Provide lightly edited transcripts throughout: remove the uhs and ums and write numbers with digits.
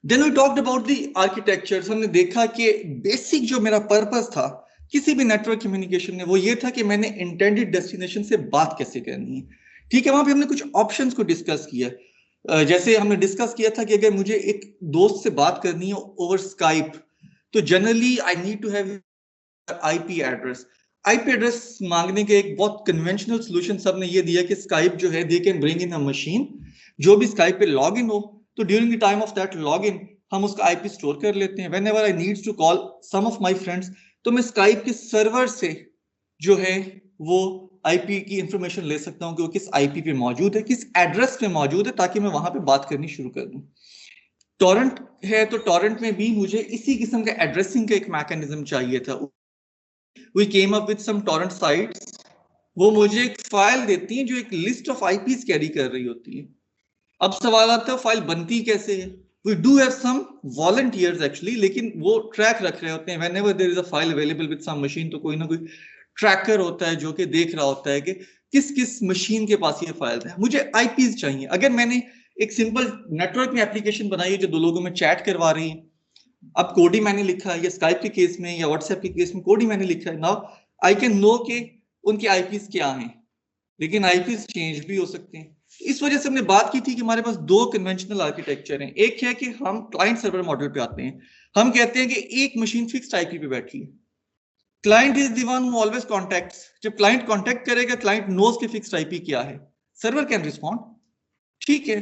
Then we talked about the architecture. हमने देखा कि बेसिक जो मेरा पर्पस था किसी भी नेटवर्क कम्युनिकेशन में वो ये था कि मैंने इंटेंडेड डेस्टिनेशन से बात कैसे करनी है। ठीक है, वहां पे हमने कुछ ऑप्शंस को डिस्कस किया। जैसे हमने डिस्कस किया था कि अगर मुझे एक दोस्त से बात करनी है ओवर स्काइप, तो generally I need to have IP address. IP address मांगने के एक बहुत कन्वेंशनल सोल्यूशन सबने ये दिया कि स्काइप जो है they can bring in a machine. जो भी स्काइप पे लॉग इन हो तो during the time of that log in हम उसका आईपी स्टोर कर लेते हैं। Whenever I needs to call some of my friends तो मैं स्काइप के सर्वर से जो है वो आईपी की इंफॉर्मेशन ले सकता हूँ कि वो किस आईपी पे मौजूद है, किस एड्रेस पे मौजूद है, ताकि मैं वहां पे बात करनी शुरू कर दूं। टॉरेंट है तो टॉरेंट में भी मुझे इसी किस्म का एड्रेसिंग का एक मैकेनिज्म चाहिए था। We came up with some torrent sites. वो मुझे एक फाइल देती है जो एक लिस्ट ऑफ आईपीज कैरी कर रही होती है। अब सवाल आता है फाइल बनती कैसे है। We do have some volunteers actually, लेकिन वो ट्रैक रख रहे होते हैं। Whenever there is a file available with some machine तो कोई ना कोई ट्रैकर होता है जो कि देख रहा होता है कि किस किस मशीन के पास ये फाइल है। मुझे आईपीज चाहिए। अगर मैंने एक सिंपल नेटवर्क में एप्लीकेशन बनाई है जो दो लोगों में चैट करवा रही है, अब कोड ही मैंने लिखा है, या स्काइप के केस में या व्हाट्सएप के केस में कोड ही मैंने लिखा है, नाउ आई कैन नो के उनके आईपीज क्या हैं। लेकिन आईपीज चेंज भी हो सकते हैं। इस वजह से हमने बात की थी कि हमारे पास दो कन्वेंशनल आर्किटेक्चर हैं। एक है कि हम क्लाइंट सर्वर मॉडल पे आते हैं। हम कहते हैं कि एक मशीन फिक्स्ड आईपी पे बैठी है। Client is the one who always contacts. जब क्लाइंट कॉन्टैक्ट करेगा क्लाइंट नोज के फिक्स्ड आईपी क्या है, सर्वर कैन रिस्पॉन्ड। ठीक है,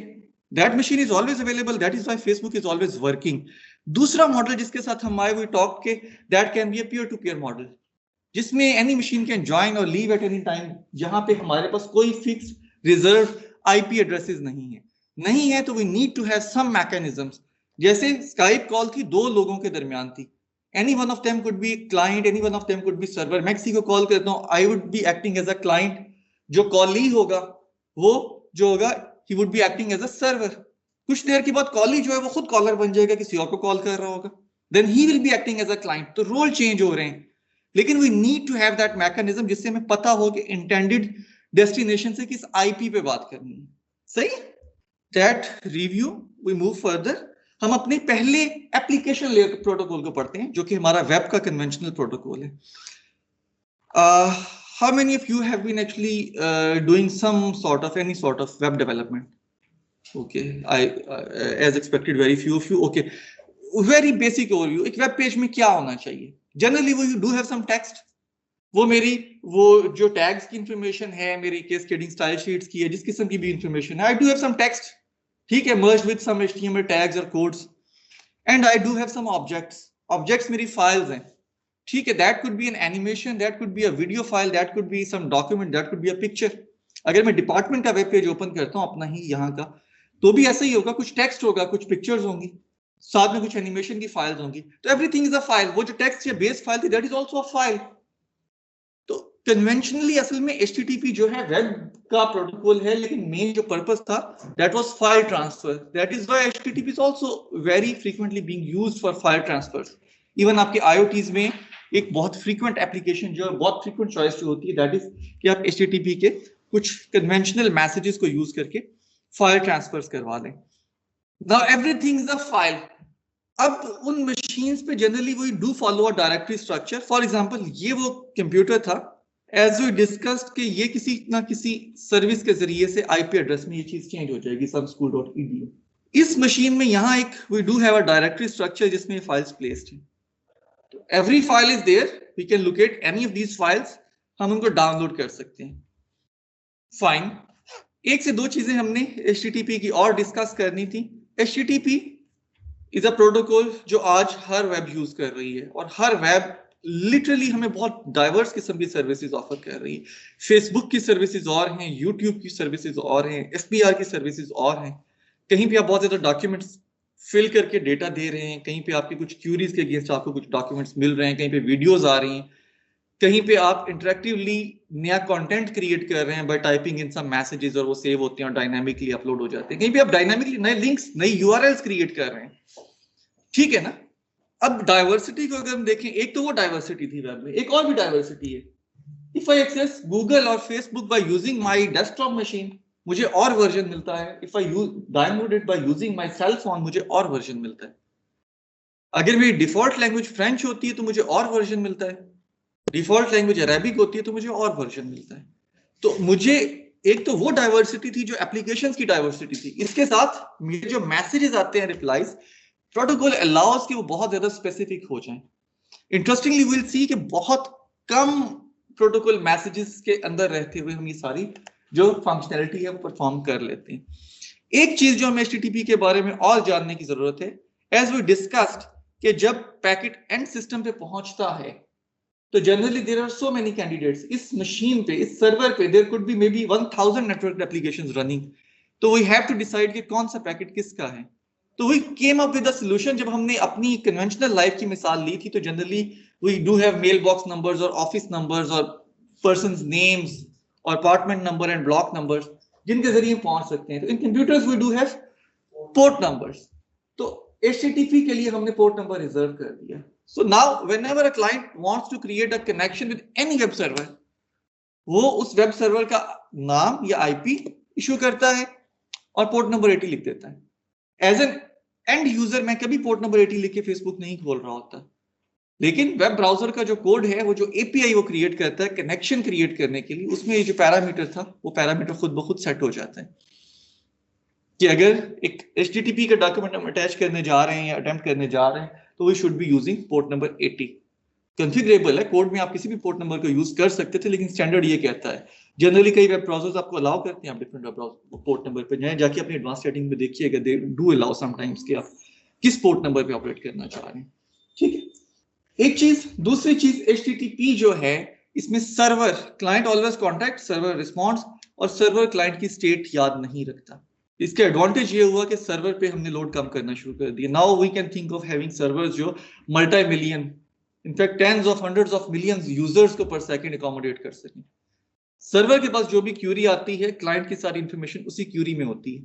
that machine is always available, that is why Facebook is always working. दूसरा मॉडल जिसके साथ हम आए, वी टॉक के that can be a peer to peer model, जिसमें एनी मशीन कैन ज्वाइन और लीव एट एनी टाइम, जहां पे हमारे पास कोई फिक्स्ड रिजर्व आईपी एड्रेसेस नहीं है। नहीं है तो we need to have some mechanisms. जैसे स्काइप कॉल थी, दो लोगों के दरमियान थी। Any one of them could be client, any one of them could be server. मैं किसी को कॉल करता हूँ, I would be acting as a client. जो कॉली होगा वो जो होगा he would be acting as a server. कुछ देर के बाद कॉली जो है वो खुद कॉलर बन जाएगा, किसी और को कॉल कर रहा होगा, then he will be acting as a client. तो रोल चेंज हो रहे हैं। लेकिन we need to have that mechanism जिससे हमें पता हो कि इंटेंडेड डेस्टिनेशन से किस आईपी पे बात करनी है। सही, that review we move further. हम अपने पहले एप्लीकेशन लेयर प्रोटोकॉल को पढ़ते हैं जो कि हमारा वेब का कन्वेंशनल प्रोटोकॉल है। How many of you have been actually doing some sort of any sort of web development? Okay, as expected very few of you. Okay, very basic overview. एक web page में क्या होना चाहिए? Generally वो you do have some text. वो मेरी वो जो टैग्स की इंफॉर्मेशन है, मेरी कैस्केडिंग स्टाइल शीट्स की है, जिस किस्म की भी इंफॉर्मेशन है, I do have some text. ठीक है, merged with some HTML tags और codes, and I do have some objects. Objects मेरी फाइल्स हैं। ठीक है, that could be an animation, that could be a video file, that could be some document, that could be a picture. अगर मैं department का web page open करता हूँ अपना ही यहाँ का, तो भी ऐसा ही होगा, कुछ टेक्स्ट होगा, कुछ पिक्चर्स होंगी, साथ में कुछ एनिमेशन की फाइल्स होंगी। तो एवरीथिंग इज अ फाइल। वो जो टेक्स्ट या बेस फाइल थी that is also a file. तो कन्वेंशनली असल में HTTP जो है वेब का प्रोटोकॉल है, लेकिन मेन जो पर्पस था that was file transfer. That is why HTTP is also very frequently being used for file transfer. Even आपके IoTs में एक बहुत फ्रीक्वेंट एप्लीकेशन जो बहुत फ्रीक्वेंट चॉइस जो होती है दैट इज कि आप HTTP के कुछ कन्वेंशनल मैसेजेस को यूज करके फाइल ट्रांसफर्स करवा लें। Now everything is a file. अब उन मशीन्स पे generally we do follow a directory structure. For example ये वो कंप्यूटर था, एज वी डिस्कस्ड कि ये किसी ना किसी सर्विस के जरिए से आईपी एड्रेस में ये चीज चेंज हो जाएगी, subschool.edu। इस मशीन में यहाँ एक we do have a directory structure जिसमें फाइल्स प्लेस्ड हैं। तो every file is there, we can locate any of these files, हम उनको डाउनलोड कर सकते हैं। फाइन, एक से दो चीजें हमने HTTP की और डिस्कस करनी थी। HTTP इज अ प्रोटोकॉल जो आज हर वेब यूज कर रही है, और हर वेब लिटरली हमें बहुत डाइवर्स किस्म की सर्विसेज ऑफर कर रही है। फेसबुक की सर्विसेज और हैं, यूट्यूब की सर्विसेज और हैं, SPR की सर्विसेज और हैं। कहीं पे आप बहुत ज्यादा डॉक्यूमेंट्स फिल करके डेटा दे रहे हैं, कहीं पे आपकी कुछ क्यूरीज के अगेंस्ट आपको कुछ डॉक्यूमेंट्स मिल रहे हैं, कहीं पे वीडियोज आ रही हैं, कहीं पे आप इंटरेक्टिवली नया कंटेंट क्रिएट कर रहे हैं by typing in some messages और वो सेव होते हैं और डायनामिकली अपलोड हो जाते हैं, कहीं पे आप डायनामिकली नए लिंक्स, नई URLs क्रिएट कर रहे हैं। ठीक है ना। अब डाइवर्सिटी को अगर हम देखें, एक तो वो डाइवर्सिटी थी वेब में, एक और भी डाइवर्सिटी है। इफ आई एक्सेस गूगल और Facebook by using my desktop machine, मुझे और वर्जन मिलता है। If I download it by using my cell phone, मुझे और वर्जन मिलता है। अगर मेरी डिफॉल्ट लैंग्वेज फ्रेंच होती है तो मुझे और वर्जन मिलता है। डिफॉल्ट लैंग्वेज अरेबिक होती है तो मुझे और वर्जन मिलता है। तो मुझे एक तो वो डाइवर्सिटी थी जो एप्लीकेशंस की डाइवर्सिटी थी, इसके साथ मेरे जो मैसेजेस आते हैं रिप्लाईज, प्रोटोकॉल अलाउस कि वो बहुत ज्यादा स्पेसिफिक हो जाएं। इंटरेस्टिंगली विल सी कि बहुत कम प्रोटोकॉल मैसेजेस के अंदर रहते हुए हम ये सारी जो फंक्शनैलिटी है वो परफॉर्म कर लेते हैं। एक चीज जो हमें HTTP के बारे में और जानने की जरूरत है, एज वी डिस्कस्ड कि जब पैकेट एंड सिस्टम पे पहुंचता है तो generally there are so many candidates इस मशीन पे, इस सर्वर पे there could be maybe 1000 network applications running. तो वी हैव टू डिसाइड कि कौन सा पैकेट किसका है। तो we came up with a solution. जब हमने अपनी कन्वेंशनल लाइफ की मिसाल ली थी तो generally we do have mail box numbers और ऑफिस नंबर्स और पर्सन्स नेम्स और apartment number and block numbers जिनके जरिए पहुंच सकते हैं। तो in computers we do have port numbers. तो HTTP के लिए हमने पोर्ट नंबर रिजर्व कर दिया। So now whenever a client wants to create a connection with any web server, वो उस वेब सर्वर का नाम या IP इशू करता है और पोर्ट नंबर 80 लिख देता है। एज एन एंड यूजर मैं कभी पोर्ट नंबर 80 लिख के फेसबुक नहीं खोल रहा होता, लेकिन वेब ब्राउजर का जो कोड है, वो जो API वो क्रिएट करता है कनेक्शन क्रिएट करने के लिए, उसमें ये जो पैरामीटर था वो पैरामीटर खुद ब खुद सेट हो जाता है कि अगर एक HTTP का डॉक्यूमेंट हम अटैच करने जा रहे हैं या अटेम्प्ट करने जा रहे हैं तो we should be using port number 80। Configurable है, कोड में आप किसी भी पोर्ट नंबर को यूज कर सकते थे, लेकिन स्टैंडर्ड ये कहता है। जनरली कई वेब ब्राउजर्स आपको अलाउ करते हैं आप different web browser port number पे जाएं, जाके अपनी एडवांस सेटिंग में देखिएगा, दे डू अलाउ समटाइम्स कि आप किस पोर्ट नंबर पे ऑपरेट करना चाह रहे हैं। ठीक है, एक चीज। दूसरी चीज, HTTP जो है इसमें server client always contact, server response, और सर्वर क्लाइंट की स्टेट याद नहीं रखता। इसके एडवांटेज ये हुआ कि सर्वर पे हमने लोड कम करना शुरू कर दिया। Now we can think of having servers जो multi million, in fact tens of hundreds of millions users को पर सेकंड अकोमोडेट कर सकें। सर्वर के पास जो भी क्यूरी आती है, क्लाइंट की सारी इंफॉर्मेशन उसी क्यूरी में होती है।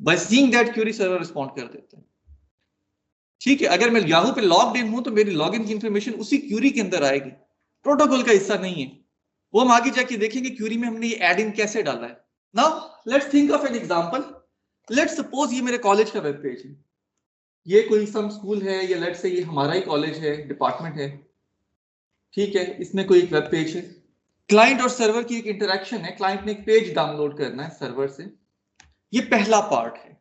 By seeing that query server respond कर देता है। ठीक है, अगर मैं याहू पे लॉग्ड इन हूं तो मेरी लॉगिन की इंफॉर्मेशन उसी क्यूरी के अंदर आएगी, प्रोटोकॉल का हिस्सा नहीं है। वो हम आगे जाके देखेंगे क्यूरी में हमने ये एड इन कैसे डाला है। Now let's think of an example. Let's suppose ये मेरे कॉलेज का वेब पेज है, ये कोई सम स्कूल है, या लेट्स से ये हमारा ही कॉलेज है, डिपार्टमेंट है। ठीक है, इसमें कोई एक वेब पेज है, क्लाइंट और सर्वर की एक इंटरेक्शन है, क्लाइंट ने एक पेज डाउनलोड करना है सर्वर से। ये पहला पार्ट है।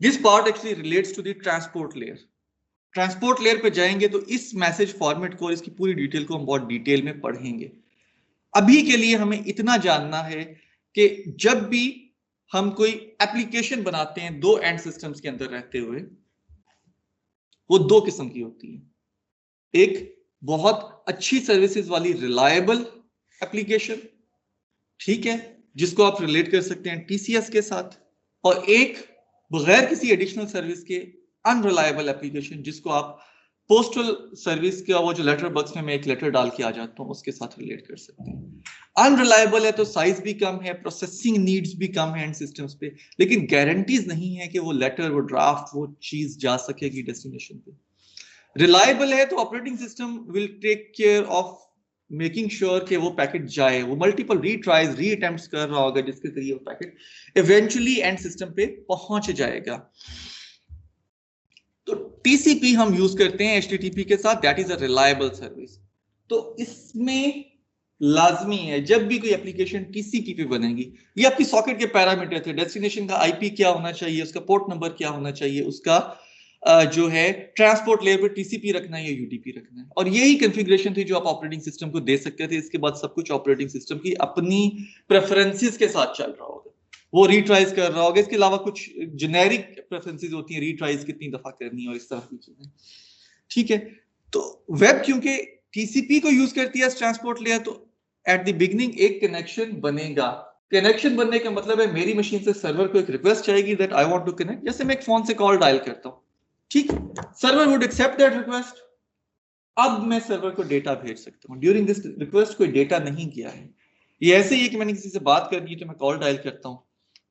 This part actually relates to the transport layer. Transport layer पे जाएंगे तो इस मैसेज फॉर्मेट को, इसकी पूरी डिटेल को हम बहुत डिटेल में पढ़ेंगे। अभी के लिए हमें इतना जानना है कि जब भी हम कोई एप्लीकेशन बनाते हैं दो एंड सिस्टम्स के अंदर रहते हुए, वो दो किस्म की होती है। एक बहुत अच्छी सर्विसेज वाली रिलायबल एप्लीकेशन, ठीक है, जिसको आप रिलेट कर सकते हैं TCS के साथ, और एक बगैर किसी एडिशनल सर्विस के अनरिलायबल एप्लीकेशन, जिसको आप पोस्टल सर्विस का वो जो लेटर बॉक्स में मैं एक लेटर डाल के आ जाता हूं उसके साथ रिलेट कर सकते हैं। अनरिलायबल है तो साइज भी कम है, प्रोसेसिंग नीड्स भी कम है एंड सिस्टम्स पे, लेकिन गारंटीज नहीं है कि वो लेटर, वो ड्राफ्ट, वो चीज जा सकेगी डेस्टिनेशन पे। रिलायबल है तो operating system will take care of making sure कि वो पैकेट जाए, वो मल्टीपल रीट्राइज, रीअटेम्प्ट्स कर रहा होगा जिसके जरिए वो पैकेट इवेंचुअली एंड सिस्टम पे पहुंच जाएगा। तो TCP हम यूज करते हैं HTTP के साथ, that is a reliable service. तो इसमें लाजमी है जब भी कोई एप्लीकेशन TCP पे बनेगी, ये आपकी सॉकेट के पैरामीटर थे, डेस्टिनेशन का IP क्या होना चाहिए, उसका पोर्ट नंबर क्या होना चाहिए, उसका जो है ट्रांसपोर्ट लेयर पे TCP रखना है या UDP रखना है, और यही कॉन्फ़िगरेशन थी जो आप ऑपरेटिंग सिस्टम को दे सकते थे। इसके बाद सब कुछ ऑपरेटिंग सिस्टम की अपनी प्रेफरेंसेस के साथ चल रहा होगा, वो रीट्राइज कर रहा होगा। इसके अलावा कुछ जेनेरिक प्रेफरेंसेस होती हैं, रीट्राइज कितनी दफा करनी है और इस तरह की चीजें। ठीक है, तो वेब क्योंकि TCP को यूज करती है ट्रांसपोर्ट लेयर, तो एट द बिगिनिंग एक कनेक्शन बनेगा। कनेक्शन बनने का मतलब है मेरी मशीन से सर्वर को एक रिक्वेस्ट आएगी that I want to connect. जैसे मैं एक फोन से कॉल डायल करता हूं, ठीक, server would accept that request. अब मैं सर्वर को डेटा भेज सकता हूं। ड्यूरिंग दिस रिक्वेस्ट कोई डेटा नहीं किया है। ये ऐसे ही है कि मैंने किसी से बात करनी है तो मैं कॉल डायल करता हूं,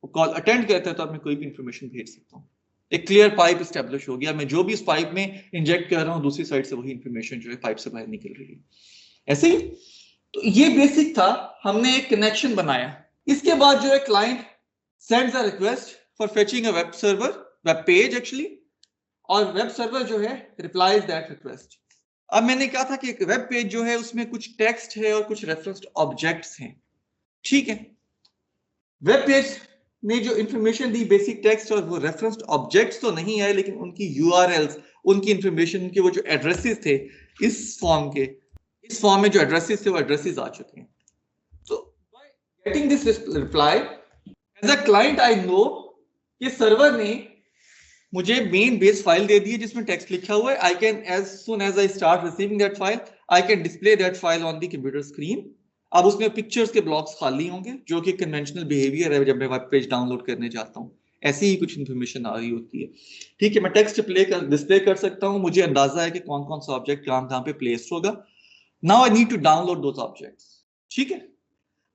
वो कॉल अटेंड करता है तो अब मैं कोई भी इंफॉर्मेशन भेज सकता हूं। एक क्लियर पाइप एस्टेब्लिश हो गया, मैं जो भी इस पाइप में इंजेक्ट कर रहा हूं दूसरी साइड से वही इंफॉर्मेशन जो है पाइप से बाहर निकल रही है। ऐसे ही तो ये बेसिक था, हमने एक कनेक्शन बनाया। इसके बाद जो है client sends a request for fetching a web page actually, और वेब सर्वर जो है रिप्लाइज दैट रिक्वेस्ट। अब मैंने कहा था कि एक वेब पेज जो है उसमें कुछ टेक्स्ट है और कुछ रेफरेंस्ड ऑब्जेक्ट्स हैं, ठीक है। वेब पेज ने जो इंफॉर्मेशन दी बेसिक टेक्स्ट और वो रेफरेंस्ड ऑब्जेक्ट्स तो नहीं आए, लेकिन उनकी यूआरएल्स, उनकी इंफॉर्मेशन, उनके वो जो एड्रेसेस थे इस फॉर्म में जो एड्रेसेस थे वो एड्रेसेस आ चुके हैं। तो by getting this reply as a client I know कि सर्वर ने मुझे मेन बेस फाइल दे दी है जिसमें टेक्स्ट लिखा हुआ है। I can as soon as I start receiving that file I can display that file on the computer screen. अब उसमें पिक्चर्स के ब्लॉक्स खाली होंगे जो कि कन्वेंशनल बिहेवियर है जब मैं वेब पेज डाउनलोड करने जाता हूँ, ऐसी ही कुछ इन्फॉर्मेशन आ रही होती है, ठीक है। मैं टेक्स्ट डिस्प्ले कर सकता हूँ, मुझे अंदाजा है कि कौन कौन सा ऑब्जेक्ट कहाँ पे प्लेस्ड होगा। Now I need to download those objects, ठीक है।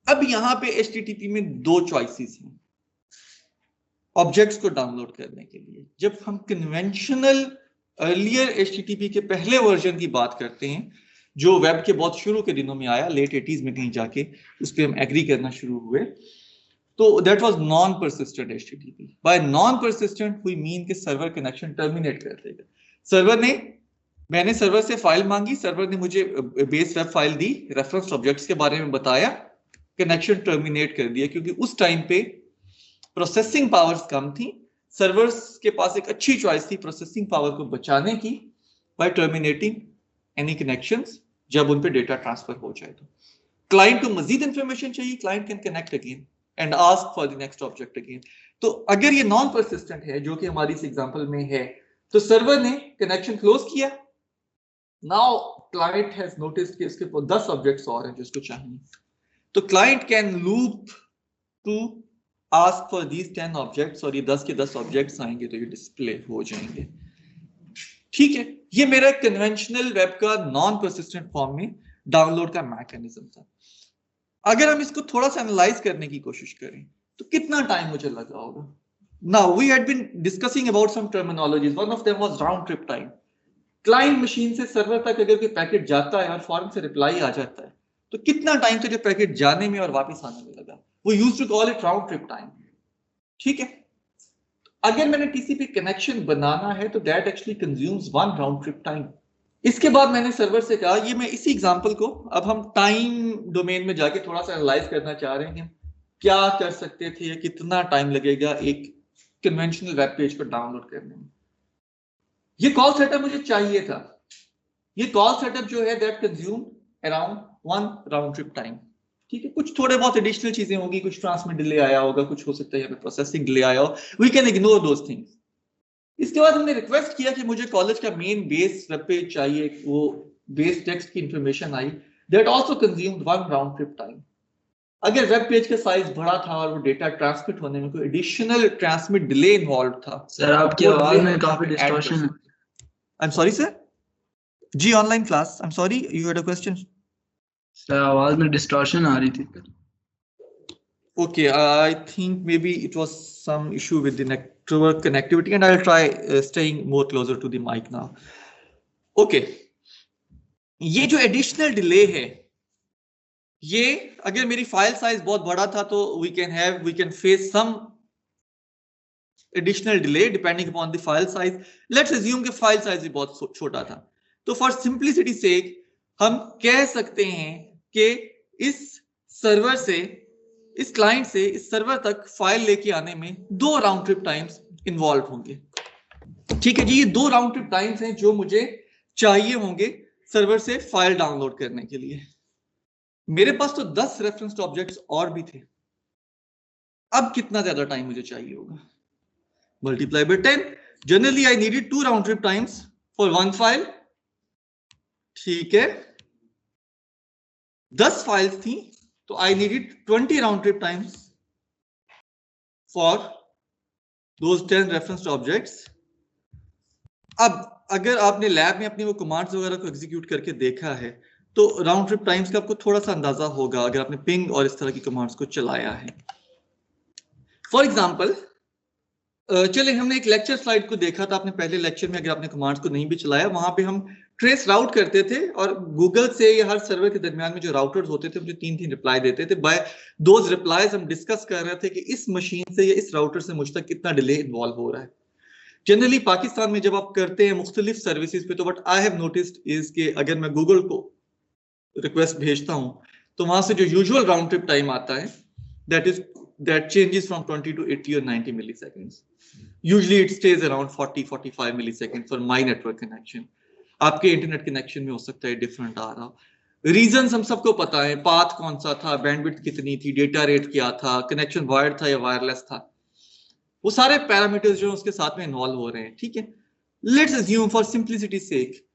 अब यहाँ पे HTTP में दो चॉइसेस हैं ऑब्जेक्ट्स को डाउनलोड करने के लिए। जब हम कन्वेंशनल अर्लियर HTTP के पहले वर्जन की बात करते हैं जो वेब के बहुत शुरू के दिनों में आया, लेट 80s में कहीं जाके उस पर हम एग्री करना शुरू हुए, तो that was non persistent HTTP। By non persistent we mean कि सर्वर कनेक्शन टर्मिनेट कर देगा। मैंने सर्वर से फाइल मांगी, सर्वर ने मुझे बेस वेब फाइल दी, रेफरेंस ऑब्जेक्ट्स के बारे में बताया, कनेक्शन टर्मिनेट कर दिया, क्योंकि उस टाइम पे प्रोसेसिंग पावर्स कम थी। सर्वर्स के पास एक अच्छी चॉइस थी प्रोसेसिंग पावर को बचाने की बाय टर्मिनेटिंग एनी कनेक्शंस जब उन पे डेटा ट्रांसफर हो जाए। तो क्लाइंट को मजीद इंफॉर्मेशन चाहिए, client can connect again and ask for the next object again. तो अगर ये नॉन परसिस्टेंट है जो कि हमारी इस एग्जांपल में है, तो सर्वर ने कनेक्शन क्लोज किया। नाउ क्लाइंट हैज नोटिस्ड कि इसके 10 ऑब्जेक्ट्स और हैं जिसको चाहिए, तो client can loop to ask for these 10 objects, और ये 10 के 10 ऑब्जेक्ट्स आएंगे तो ये डिस्प्ले हो जाएंगे, ठीक है। ये मेरा कन्वेंशनल वेब का नॉन परसिस्टेंट फॉर्म में डाउनलोड का मैकेनिज्म था। अगर हम इसको थोड़ा सा एनालाइज करने की कोशिश करें तो कितना टाइम मुझे लगा होगा। Now we had been discussing about some terminologies, one of them was round trip time. Client machine से सर्वर तक अगर कोई पैकेट जाता है और फौरन से रिप्लाई आ जाता है तो कितना टाइम तो जो पैकेट जाने में और वापस आने में लगा, वो used to call it round trip time, ठीक है। अगर मैंने TCP कनेक्शन बनाना है तो that actually consumes 1 round trip time. इसके बाद मैंने सर्वर से कहा, ये मैं इसी एग्जांपल को अब हम टाइम डोमेन में जाके थोड़ा सा एनालाइज करना चाह रहे हैं, क्या कर सकते थे, कितना टाइम लगेगा एक कन्वेंशनल वेब पेज को डाउनलोड करने में। ये कॉल सेटअप मुझे चाहिए था। ये कॉल सेटअप जो है that consume around 1 round trip time, ठीक है। कुछ थोड़े बहुत एडिशनल चीजें होंगी, कुछ ट्रांसमिट डिले आया होगा, कुछ हो सकता है यहाँ पे प्रोसेसिंग डिले आया हो, we can ignore those things. इसके बाद हमने रिक्वेस्ट किया कि मुझे कॉलेज का मेन बेस वेब पेज चाहिए, वो बेस टेक्स्ट की इंफॉर्मेशन आई, that also consumed 1 round trip time. अगर वेब पेज का साइज बड़ा था और वो डेटा ट्रांसमिट होने में कोई एडिशनल ट्रांसमिट डिले इन्वॉल्व था, सर आपकी आवाज में काफी डिस्टॉर्शन है। I am sorry sir. जी online class, I am sorry, you had a question. Sir आवाज में डिस्टॉर्शन आ रही थी। Okay, I think maybe it was some issue with the network connectivity, and I'll try staying more closer to the mic now. Okay, ये जो additional delay है, ये अगर मेरी फाइल साइज बहुत बड़ा था तो we can face some additional delay depending upon the file size. Let's assume कि फाइल साइज भी बहुत छोटा था, तो for simplicity sake हम कह सकते हैं कि इस सर्वर से, इस क्लाइंट से इस सर्वर तक फाइल लेके आने में 2 राउंड ट्रिप टाइम्स इन्वॉल्व होंगे, ठीक है जी। ये 2 राउंड ट्रिप टाइम्स हैं जो मुझे चाहिए होंगे सर्वर से फाइल डाउनलोड करने के लिए। मेरे पास तो 10 रेफरेंस्ड ऑब्जेक्ट्स और भी थे। अब कितना ज्यादा टाइम मुझे चाहिए होगा, multiply by 10। Generally I needed 2 round trip times for 1 file, ठीक है। 10 फाइल्स थी तो I needed 20 round trip times for those 10 referenced objects. अब अगर आपने लैब में अपनी वो कमांड्स वगैरह को एग्जीक्यूट करके देखा है तो राउंड ट्रिप टाइम्स का आपको थोड़ा सा अंदाजा होगा अगर आपने पिंग और इस तरह की कमांड्स को चलाया है। फॉर एग्जांपल चले, हमने एक लेक्चर स्लाइड को देखा था आपने पहले लेक्चर में, अगर आपने कमांड्स को नहीं भी चलाया, वहां पे हम ट्रेस राउट करते थे और गूगल से या हर सर्वर के दरमियान में जो राउटर्स होते थे मुझे 3-3 रिप्लाई देते थे। बाय दोज रिप्लाईज हम डिस्कस कर रहे थे कि इस मशीन से या इस राउटर से मुझ तक कितना डिले इन्वॉल्व हो रहा है। जनरली पाकिस्तान में जब आप करते हैं मुख्तलिफ सर्विसेज पे, तो what I have noticed is कि अगर मैं गूगल को रिक्वेस्ट भेजता हूं तो वहां से जो यूजुअल राउंड ट्रिप टाइम आता है that changes from 20 to 80 or 90 milliseconds. Usually it stays around 40-45 milliseconds for my network connection. आपके इंटरनेट कनेक्शन में हो सकता है डिफरेंट आ रहा। रीजंस हम सबको पता है, पाथ कौन सा था, बैंडविड्थ कितनी थी, डेटा रेट क्या था, कनेक्शन वायर्ड था या वायरलेस था, वो सारे पैरामीटर्स जो उसके साथ में इन्वॉल्व हो रहे हैं। ठीक है, let's assume for simplicity sake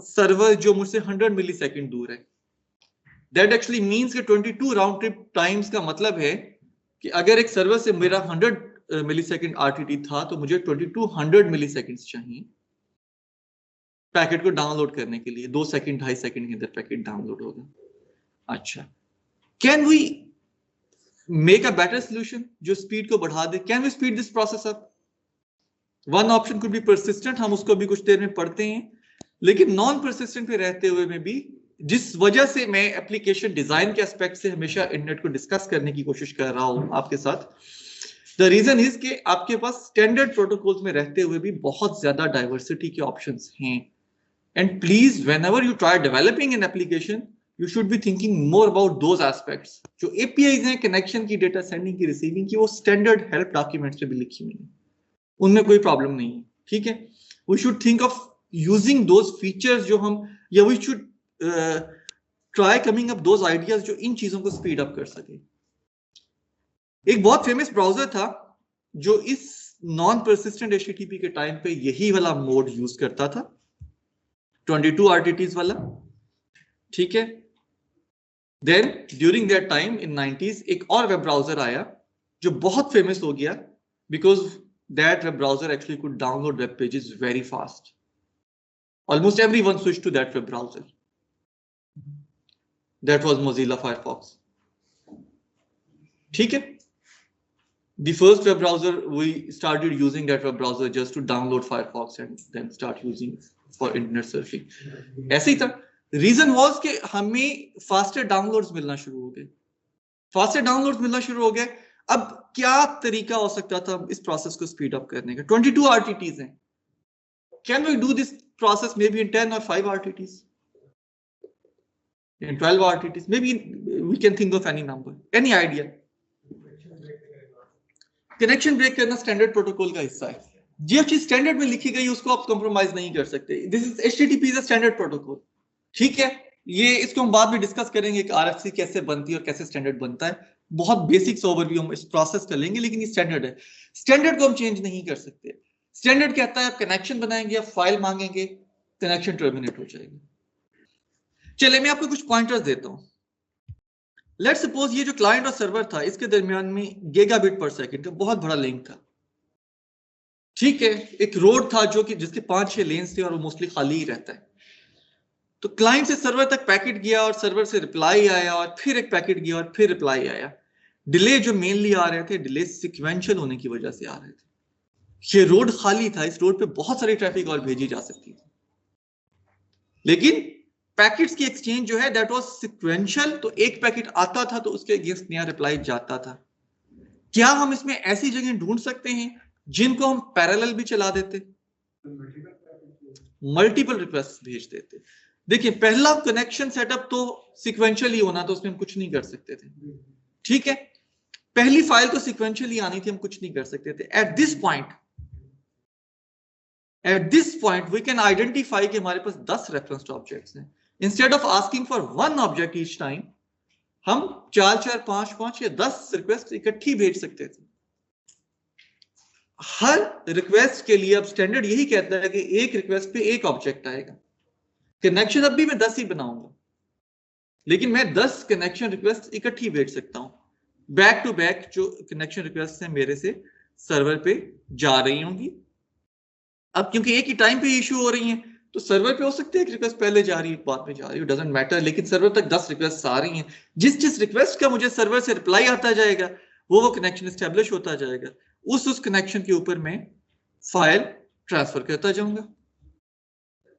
server जो मुझसे 100 मिलीसेकंड दूर है, दैट एक्चुअली मींस कि 22 राउंड ट्रिप टाइम्स का मतलब है कि अगर एक सर्वर से मेरा 100 मिलीसेकंड आरटीटी था तो मुझे 2200 मिलीसेकंड्स चाहिए पैकेट को डाउनलोड करने के लिए। 2 सेकंड 2.5 सेकंड के अंदर पैकेट डाउनलोड होगा। अच्छा, can we make a better solution जो स्पीड को बढ़ा दे? Can we speed this process up? One option could be persistent, हम उसको भी कुछ देर में पढ़ते हैं, लेकिन नॉन परसिस्टेंट पे रहते हुए में भी, जिस वजह से मैं एप्लीकेशन डिजाइन के एस्पेक्ट से हमेशा इंटरनेट को डिस्कस करने की कोशिश कर रहा हूं आपके साथ, द रीजन इज कि आपके पास स्टैंडर्ड प्रोटोकॉल्स में रहते हुए भी बहुत ज्यादा डाइवर्सिटी के ऑप्शंस हैं। And please whenever you try developing an application you should be thinking more about those aspects. जो एपीआईज हैं कनेक्शन की, डेटा सेंडिंग की, रिसीविंग की, वो स्टैंडर्ड हेल्प डॉक्यूमेंट्स में भी लिखी हुई है, उनमें कोई प्रॉब्लम नहीं है। ठीक है, we should think of using those features जो हम, या we should try coming up those ideas जो इन चीजों को स्पीड अप कर सके। एक बहुत फेमस ब्राउजर था जो इस नॉन परसिस्टेंट एचटीटीपी के टाइम पे यही वाला मोड यूज करता था, 22 आरटीटीज वाला। ठीक है, then during that time in 90s एक और वेब ब्राउजर आया जो बहुत फेमस हो गया because that web browser actually could download web pages very fast. Almost everyone switched to that web browser. That was Mozilla Firefox. ठीक है, the first web browser we started using that web browser just to download Firefox and then start using for internet surfing. ऐसे ही था. Reason was कि हमें faster downloads मिलना शुरू हो गए, faster downloads मिलना शुरू हो गए. अब क्या तरीका हो सकता था इस प्रोसेस को स्पीड अप करने का? 22 RTTs हैं. Can we do this process maybe in 10 or 5 RTTs? In 12 RTTs, maybe we can think of any number, any idea. Connection break करना स्टैंडर्ड प्रोटोकॉल का हिस्सा है. जो चीज स्टैंडर्ड में लिखी गई उसको आप कॉम्प्रोमाइज नहीं कर सकते. This is HTTP is a standard protocol. ठीक है, ये इसको हम बाद में डिस्कस करेंगे कि RFC कैसे बनती है और कैसे स्टैंडर्ड बनता है. बहुत बेसिक्स ओवरव्यू हम इस प्रोसेस का लेंगे, लेकिन ये स्टैंडर्ड है. स्टैंडर्ड को हम चेंज नहीं कर सकते. स्टैंडर्ड कहता है आप कनेक्शन बनाएंगे, आप फाइल मांगेंगे, कनेक्शन टर्मिनेट हो जाएगी. चले मैं आपको कुछ पॉइंटर्स देता हूं. लेट्स सपोज ये जो क्लाइंट और सर्वर था इसके दरमियान में गीगाबिट पर सेकंड का बहुत बड़ा लिंक था. ठीक है, एक रोड था जो कि जिसके 5-6 लेन्स थे और वो मोस्टली खाली ही रहता है. तो क्लाइंट से सर्वर तक पैकेट गया और सर्वर से रिप्लाई आया और फिर एक पैकेट गया और फिर रिप्लाई आया. डिले जो मेनली आ रहे थे, डिले सिक्वेंशियल होने की वजह से आ रहे थे. ये रोड खाली था, इस रोड पे बहुत सारी ट्रैफिक और भेजी जा सकती थी, लेकिन पैकेट्स की एक्सचेंज जो है दैट वाज सिक्वेंशियल. तो एक पैकेट आता था तो उसके अगेंस्ट नया रिप्लाई जाता था. क्या हम इसमें ऐसी जगह ढूंढ सकते हैं जिनको हम पैरेलल भी चला देते, मल्टीपल रिक्वेस्ट भेज देते? देखिए, पहला कनेक्शन सेटअप तो सिक्वेंशियली होना, तो उसमें हम कुछ नहीं कर सकते थे. ठीक है, पहली फाइल तो सिक्वेंशियली आनी थी, हम कुछ नहीं कर सकते थे. At this point we can identify कि हमारे पास 10 रेफरेंस ऑब्जेक्ट्स हैं. Instead of asking for one object each time, हम 4-4, 5-5 या 10 रिक्वेस्ट इकट्ठी भेज सकते थे. हर रिक्वेस्ट के लिए अब स्टैंडर्ड यही कहता है कि एक रिक्वेस्ट पे एक ऑब्जेक्ट आएगा. कनेक्शन अब भी मैं 10 ही बनाऊंगा, लेकिन मैं 10 कनेक्शन रिक्वेस्ट इकट्ठी भेज सकता हूं. बैक टू बैक जो कनेक्शन रिक्वेस्ट है मेरे से सर्वर पे जा रही होंगी. अब क्योंकि एक ही टाइम पे इश्यू हो रही हैं, तो सर्वर पे हो सकती है एक रिक्वेस्ट पहले जा रही है, बाद में जा रही है, डजंट मैटर. लेकिन सर्वर तक 10 रिक्वेस्ट आ रही हैं. जिस रिक्वेस्ट का मुझे सर्वर से रिप्लाई आता जाएगा वो कनेक्शन एस्टेब्लिश होता जाएगा. उस कनेक्शन के ऊपर मैं फाइल ट्रांसफर करता जाऊंगा।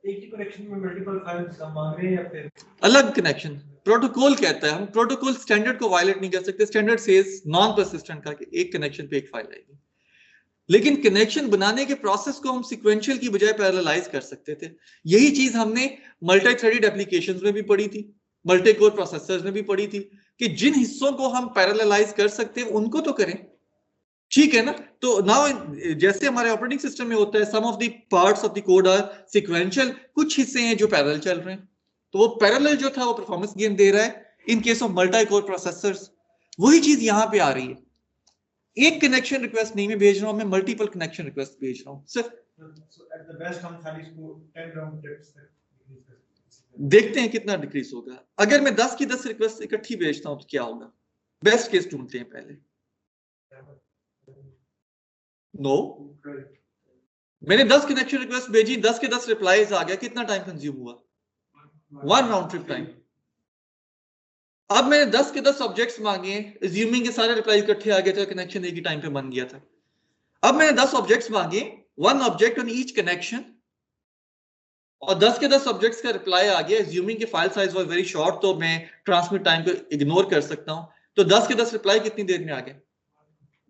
एक ही कनेक्शन में मल्टीपल फाइल्स मांग रहे हैं या फिर अलग कनेक्शन? प्रोटोकॉल कहता है, हम प्रोटोकॉल स्टैंडर्ड को वायलेट नहीं कर सकते। स्टैंडर्ड सेज नॉन परसिस्टेंट का कि एक कनेक्शन पे एक फाइल आएगी, लेकिन कनेक्शन बनाने के प्रोसेस को हम सीक्वेंशियल की बजाय पैरेललाइज कर सकते थे। यही चीज हमने मल्टी थ्रेडेड एप्लीकेशंस में भी पढ़ी थी, मल्टी कोर प्रोसेसर्स में भी पढ़ी थी कि जिन हिस्सों को हम पैरेललाइज कर सकते हैं उनको तो करें, ठीक है ना। तो नाउ जैसे हमारे ऑपरेटिंग सिस्टम में होता है, some of the parts of the code are sequential, कुछ हिस्से हैं जो पैरेलल चल रहे हैं, तो वो पैरेलल जो था वो परफॉर्मेंस गेन दे रहा है in case of multi core processors. वही चीज यहां पे आ रही है, एक कनेक्शन रिक्वेस्ट नहीं मैं भेज रहा हूं, मैं मल्टीपल कनेक्शन रिक्वेस्ट भेज रहा हूं सिर्फ। सो एट द बेस्ट हम खाली इसको 10 राउंड ट्रिप्स तक देखते हैं कितना डिक्रीज होगा। अगर मैं 10 की 10 रिक्वेस्ट इकट्ठी भेजता हूं तो क्या होगा? बेस्ट केस ढूंढते हैं पहले। नो, मैंने 10 कनेक्शन रिक्वेस्ट भेजी, 10 के 10 रिप्लाईज आ गया, कितना टाइम कंज्यूम हुआ? 1 राउंड ट्रिप टाइम। अब मैंने 10 के 10 ऑब्जेक्ट्स मांगे, अज्यूमिंग के सारे रिप्लाई इकट्ठे आ गए थे, कनेक्शन एक ही टाइम पे बन गया था। अब मैंने 10 ऑब्जेक्ट्स मांगे, 1 ऑब्जेक्ट ऑन ईच कनेक्शन, और 10 के 10 ऑब्जेक्ट्स का रिप्लाई आ गया। अज्यूमिंग के file size was very short, तो मैं ट्रांसमिट टाइम को इग्नोर कर सकता हूं। तो 10 के 10 रिप्लाई कितनी देर में आ गए?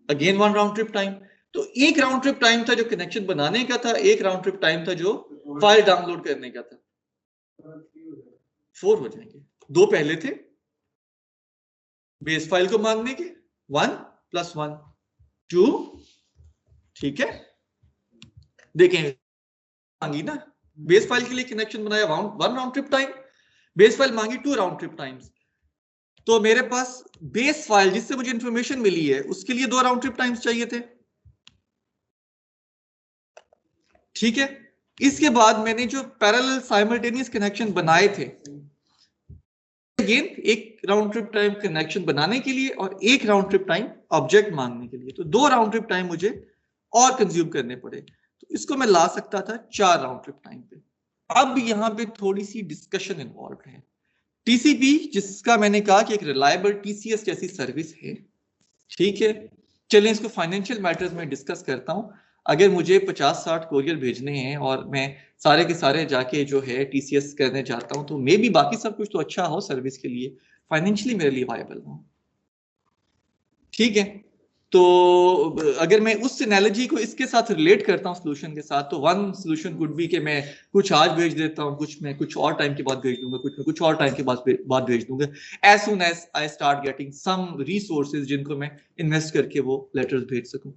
Again 1 round trip time. तो एक राउंड ट्रिप टाइम था जो कनेक्शन बनाने का था, एक राउंड ट्रिप टाइम था जो फाइल डाउनलोड करने का था। 4 हो जाएंगे। 2 पहले थे बेस फाइल को मांगने के, 1 + 1 2, ठीक है। देखें मांगी ना, बेस फाइल के लिए कनेक्शन बनाया 1 round trip time, base file मांगी 2 राउंड ट्रिप टाइम्स। तो मेरे पास बेस फाइल जिससे मुझे इंफॉर्मेशन मिली है उसके लिए 2 राउंड ट्रिप टाइम्स चाहिए थे, ठीक है। इसके बाद मैंने जो पैरेलल साइमल्टेनियस कनेक्शन बनाए थे, अगेन एक राउंड ट्रिप टाइम कनेक्शन बनाने के लिए और एक राउंड ट्रिप टाइम ऑब्जेक्ट मांगने के लिए, तो 2 राउंड ट्रिप टाइम मुझे और कंज्यूम करने पड़े। तो इसको मैं ला सकता था 4 राउंड ट्रिप टाइम पे। अब यहां पे थोड़ी सी डिस्कशन इन्वॉल्व है। टीसीपी, जिसका मैंने कहा कि एक रिलायबल टीसीएस जैसी सर्विस है, ठीक है। चलिए इसको फाइनेंशियल मैटर्स में डिस्कस करता हूं। अगर मुझे 50-60 कोरियर भेजने हैं और मैं सारे के सारे जाके जो है टीसीएस करने जाता हूं, तो मे भी बाकी सब कुछ तो अच्छा हो सर्विस के लिए, फाइनेंशियली मेरे लिए वायबल हो, ठीक है। तो अगर मैं उस एनालॉजी को इसके साथ रिलेट करता हूं सोल्यूशन के साथ, तो वन सोल्यूशन कुड बी कि मैं कुछ आज भेज देता हूं, कुछ मैं कुछ और टाइम के बाद भेज दूंगा, कुछ मैं कुछ और टाइम के बाद भेज दूंगा, as soon as I start getting some resources जिनको मैं इन्वेस्ट करके वो लेटर्स भेज सकूं।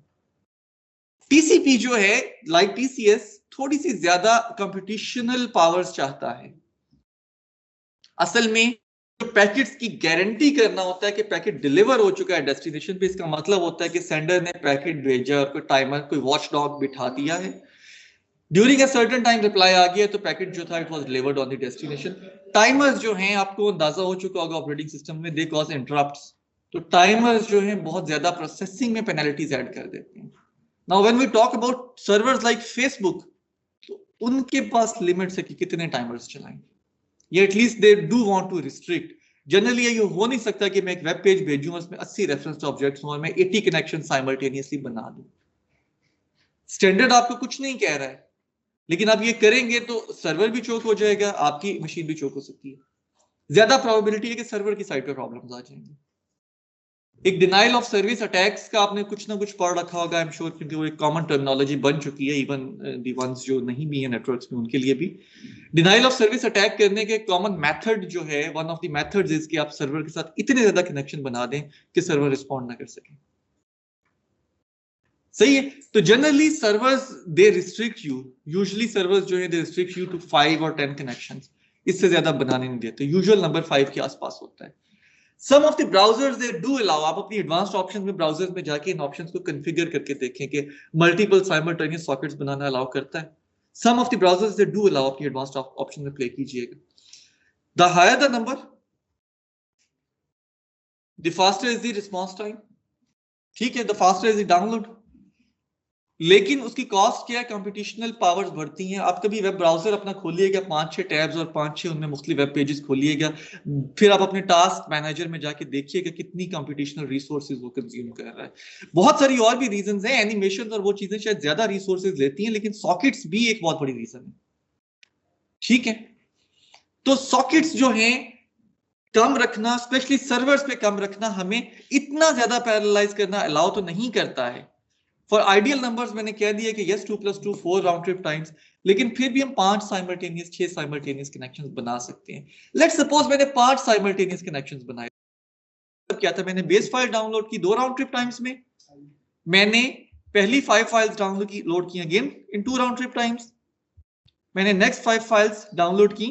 टीसीपी जो है लाइक टीसीएस थोड़ी सी ज्यादा कंप्यूटेशनल पावर्स चाहता है। असल में जो पैकेट्स की गारंटी करना होता है कि पैकेट डिलीवर हो चुका है डेस्टिनेशन पे, इसका मतलब होता है कि सेंडर ने पैकेट भेजा और कोई टाइमर, कोई वॉच डॉग बिठा दिया है, during a certain time reply आ गया, तो पैकेट जो था it was delivered on the destination. Timers जो हैं, आपको अंदाजा हो चुका होगा ऑपरेटिंग सिस्टम में, दे कॉज इंटरप्ट्स। तो टाइमर्स जो हैं बहुत ज्यादा प्रोसेसिंग में पेनल्टीज ऐड कर देते हैं। Now when we talk about servers like Facebook, तो उनके पास लिमिट्स है कि कितने टाइमर्स चलाएंगे, या at least they do want to restrict. Generally ये हो नहीं सकता कि मैं एक वेब पेज भेजूं उसमें 80 रेफरेंस ऑब्जेक्ट्स हों और मैं 80 कनेक्शन साइमल्टेनियसली बना दूं। स्टैंडर्ड आपको कुछ नहीं कह रहा है, लेकिन आप ये करेंगे तो सर्वर भी चोक हो जाएगा, आपकी मशीन भी चोक हो सकती है। ज्यादा प्रोबेबिलिटी है कि सर्वर की साइड पे प्रॉब्लम्स आ जाएंगे। एक डिनाइल ऑफ सर्विस अटैक्स का आपने कुछ ना कुछ पढ़ रखा होगा आई एम श्योर, क्योंकि वो एक कॉमन टर्मिनोलॉजी बन चुकी है, इवन दी वंस जो नहीं भी है नेटवर्क्स में उनके लिए भी। डिनाइल ऑफ सर्विस अटैक करने के कॉमन मेथड जो है, one of the methods is कि आप सर्वर के साथ इतने ज्यादा कनेक्शन बना दें कि सर्वर रिस्पॉन्ड ना कर सके। सही है। तो generally servers they restrict you, usually servers जो है दे रिस्ट्रिक्ट यू टू 5 और 10 कनेक्शंस, इससे ज्यादा बनाने नहीं देते। यूजुअल नंबर 5 के आसपास होता है। Some of the browsers they do allow, आप अपनी एडवांस्ड ऑप्शंस में ब्राउजर्स में जाके इन ऑप्शंस को कॉन्फ़िगर करके देखें कि मल्टीपल साइमल्टेनियस सॉकेट्स बनाना अलाउ करता है। Some of the browsers they do allow, अपनी एडवांस्ड ऑप्शन में प्ले कीजिएगा। The higher the number, the faster is the response time, ठीक है, the faster is the download। लेकिन उसकी कॉस्ट क्या है, कंप्यूटेशनल पावर्स बढ़ती हैं। आप कभी वेब ब्राउजर अपना खोलिएगा, 5-6 टैब्स और 5-6 उनमें मुख्तलिफ वेब पेजेस खोलिएगा, फिर आप अपने टास्क मैनेजर में जाके देखिएगा कितनी कंप्यूटेशनल रिसोर्सेज वो कंज्यूम कर रहा है। बहुत सारी और भी रीजंस हैं, एनिमेशन और वो चीजें शायद ज्यादा रिसोर्सेज लेती हैं, लेकिन सॉकेट्स भी एक बहुत बड़ी रीजन है। ठीक है, तो सॉकेट्स जो हैं कम रखना, स्पेशली सर्वर्स पे कम रखना, हमें इतना ज्यादा पैरेललाइज करना अलाउ तो नहीं करता है। फॉर आइडियल नंबर्स मैंने कह दिया कि यस 2 + 2 4 राउंड ट्रिप टाइम्स, लेकिन फिर भी हम 5 साइमल्टेनियस 6 साइमल्टेनियस कनेक्शंस बना सकते हैं। लेट्स सपोज मैंने 5 साइमल्टेनियस कनेक्शंस बनाए, क्या था, मैंने बेस फाइल डाउनलोड की 2 राउंड ट्रिप टाइम्स में, मैंने पहली 5 फाइल्स डाउनलोड की again in 2 round trip times, मैंने नेक्स्ट 5 फाइल्स डाउनलोड की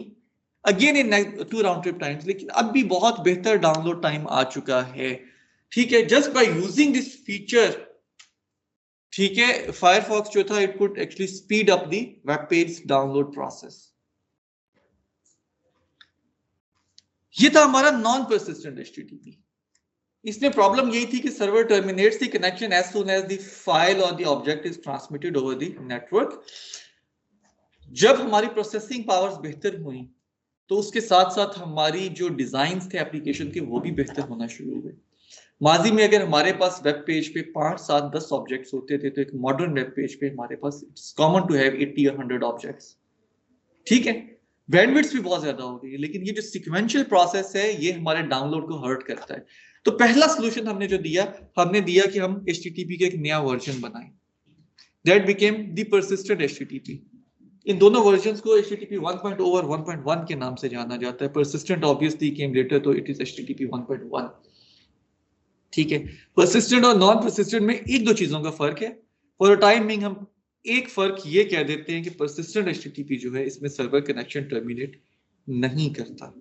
again in 2 round trip times, लेकिन अब भी बहुत बेहतर डाउनलोड टाइम आ चुका है। ठीक है, just by using this feature, ठीक है, फायरफॉक्स जो था it could actually speed up the web page download process. ये था हमारा नॉन परसिस्टेंट एचटीटीपी। इसमें प्रॉब्लम यही थी कि server terminates the connection as soon as the file और the object is transmitted over the network. जब हमारी प्रोसेसिंग पावर्स बेहतर हुई तो उसके साथ साथ हमारी जो डिजाइन थे एप्लीकेशन के वो भी बेहतर होना शुरू हुए। माजी में अगर हमारे पास वेब पेज पे 5, 7, 10 ऑब्जेक्ट्स होते थे, तो एक मॉडर्न वेब पेज पे हमारे पास it's common to have 80 or 100 objects. ठीक है, बैंडविड्थ भी बहुत ज्यादा हो गई है, लेकिन ये जो सीक्वेंशियल प्रोसेस है ये हमारे डाउनलोड को हर्ट करता है। तो पहला सोल्यूशन हमने जो दिया, हमने दिया कि हम HTTP का एक नया वर्जन बनाएं, that became the persistent HTTP। इन दोनों वर्जन्स को HTTP 1.0 और 1.1 के नाम से जाना जाता है। परसिस्टेंट ऑब्वियसली केम लेटर, तो इट इज HTTP 1.1। ठीक है, परसिस्टेंट और नॉन परसिस्टेंट में एक दो चीजों का फर्क है। फॉर अ टाइम बिंग हम एक फर्क ये कह देते हैं कि परसिस्टेंट HTTP जो है इसमें सर्वर कनेक्शन टर्मिनेट नहीं करता,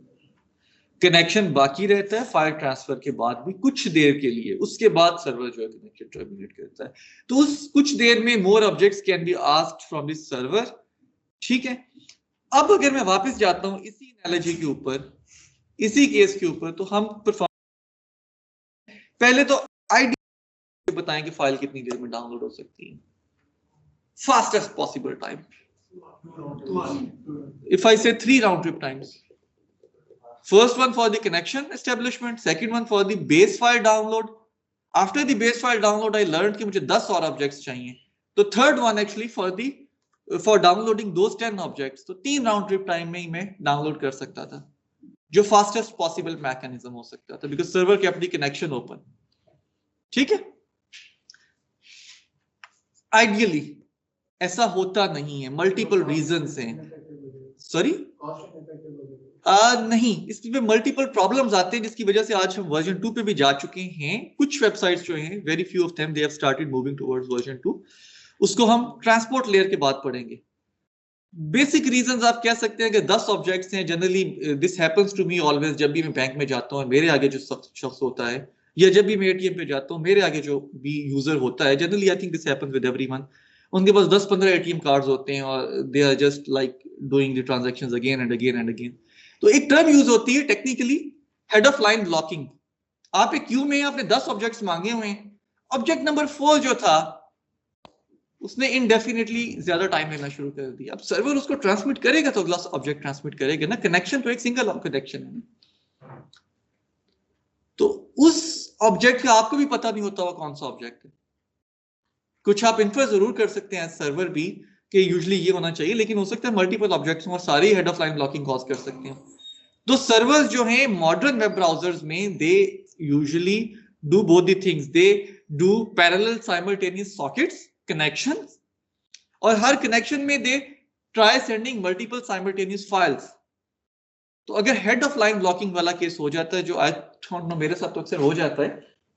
कनेक्शन बाकी रहता है फाइल ट्रांसफर के बाद भी कुछ देर के लिए, उसके बाद सर्वर जो है कनेक्शन टर्मिनेट करता है। तो उस कुछ देर में more objects can be asked from this server. ठीक है, अब अगर मैं वापस जाता हूं इसी एनालॉजी के ऊपर, इसी केस के ऊपर, तो हम पहले तो आईडी बताएं कि फाइल कितनी देर में डाउनलोड हो सकती है, fastest possible time. If I say 3 round trip times, first one for the connection establishment, second one for the base file download. After the base file download, I learned कि मुझे 10 और objects चाहिए, तो third one actually for downloading those 10 objects, तो 3 round trip time में ही मैं download कर सकता था, जो fastest possible mechanism हो सकता था, because server के अपनी connection open। ठीक है, ideally ऐसा होता नहीं है, मल्टीपल रीजंस हैं। सॉरी, नहीं, इसमें मल्टीपल प्रॉब्लम्स आते हैं, जिसकी वजह से आज हम वर्जन 2 पे भी जा चुके हैं। कुछ वेबसाइट्स जो हैं, very few of them they have started moving towards version 2, उसको हम ट्रांसपोर्ट लेयर के बाद पढ़ेंगे। बेसिक रीजंस आप कह सकते हैं कि 10 ऑब्जेक्ट्स हैं। Generally this happens to me always, जब भी मैं बैंक में जाता हूँ मेरे आगे जो शख्स होता है, या जब भी मैं ATM पे जाता हूँ मेरे आगे जो भी यूजर होता है, generally I think this happens with everyone, उनके पास 10-15 ATM कार्ड्स होते हैं और they are just like doing the transactions again and again and again. तो एक टर्म यूज होती है technically head of line blocking. आप एक क्यू में आपने 10 ऑब्जेक्ट्स मांगे हुए हैं, ऑब्जेक्ट नंबर 4 जो था उसने इनडेफिनेटली ज्यादा टाइम लेना शुरू कर दिया। अब सर्वर उसको ट्रांसमिट करेगा तो अगला ऑब्जेक्ट ट्रांसमिट करेगा ना, कनेक्शन तो एक सिंगल कनेक्शन है। तो उस ऑब्जेक्ट का आपको भी पता नहीं होता कौन सा ऑब्जेक्ट है। कुछ आप इन्फर जरूर कर सकते हैं सर्वर भी कि यूजुअली ये होना चाहिए, लेकिन हो सकता है मल्टीपल ऑब्जेक्ट्स और सारी head of line blocking cause कर सकते हैं। तो सर्वर्स जो हैं मॉडर्न वेब ब्राउजर्स में, they usually do both the things, they do parallel simultaneous sockets connections, और हर कनेक्शन में they try sending multiple simultaneous files. तो अगर हेड ऑफ लाइन ब्लॉकिंग वाला केस हो जाता है, जो आई डोंट नो मेरे साथ तो अक्सर हो जाता है,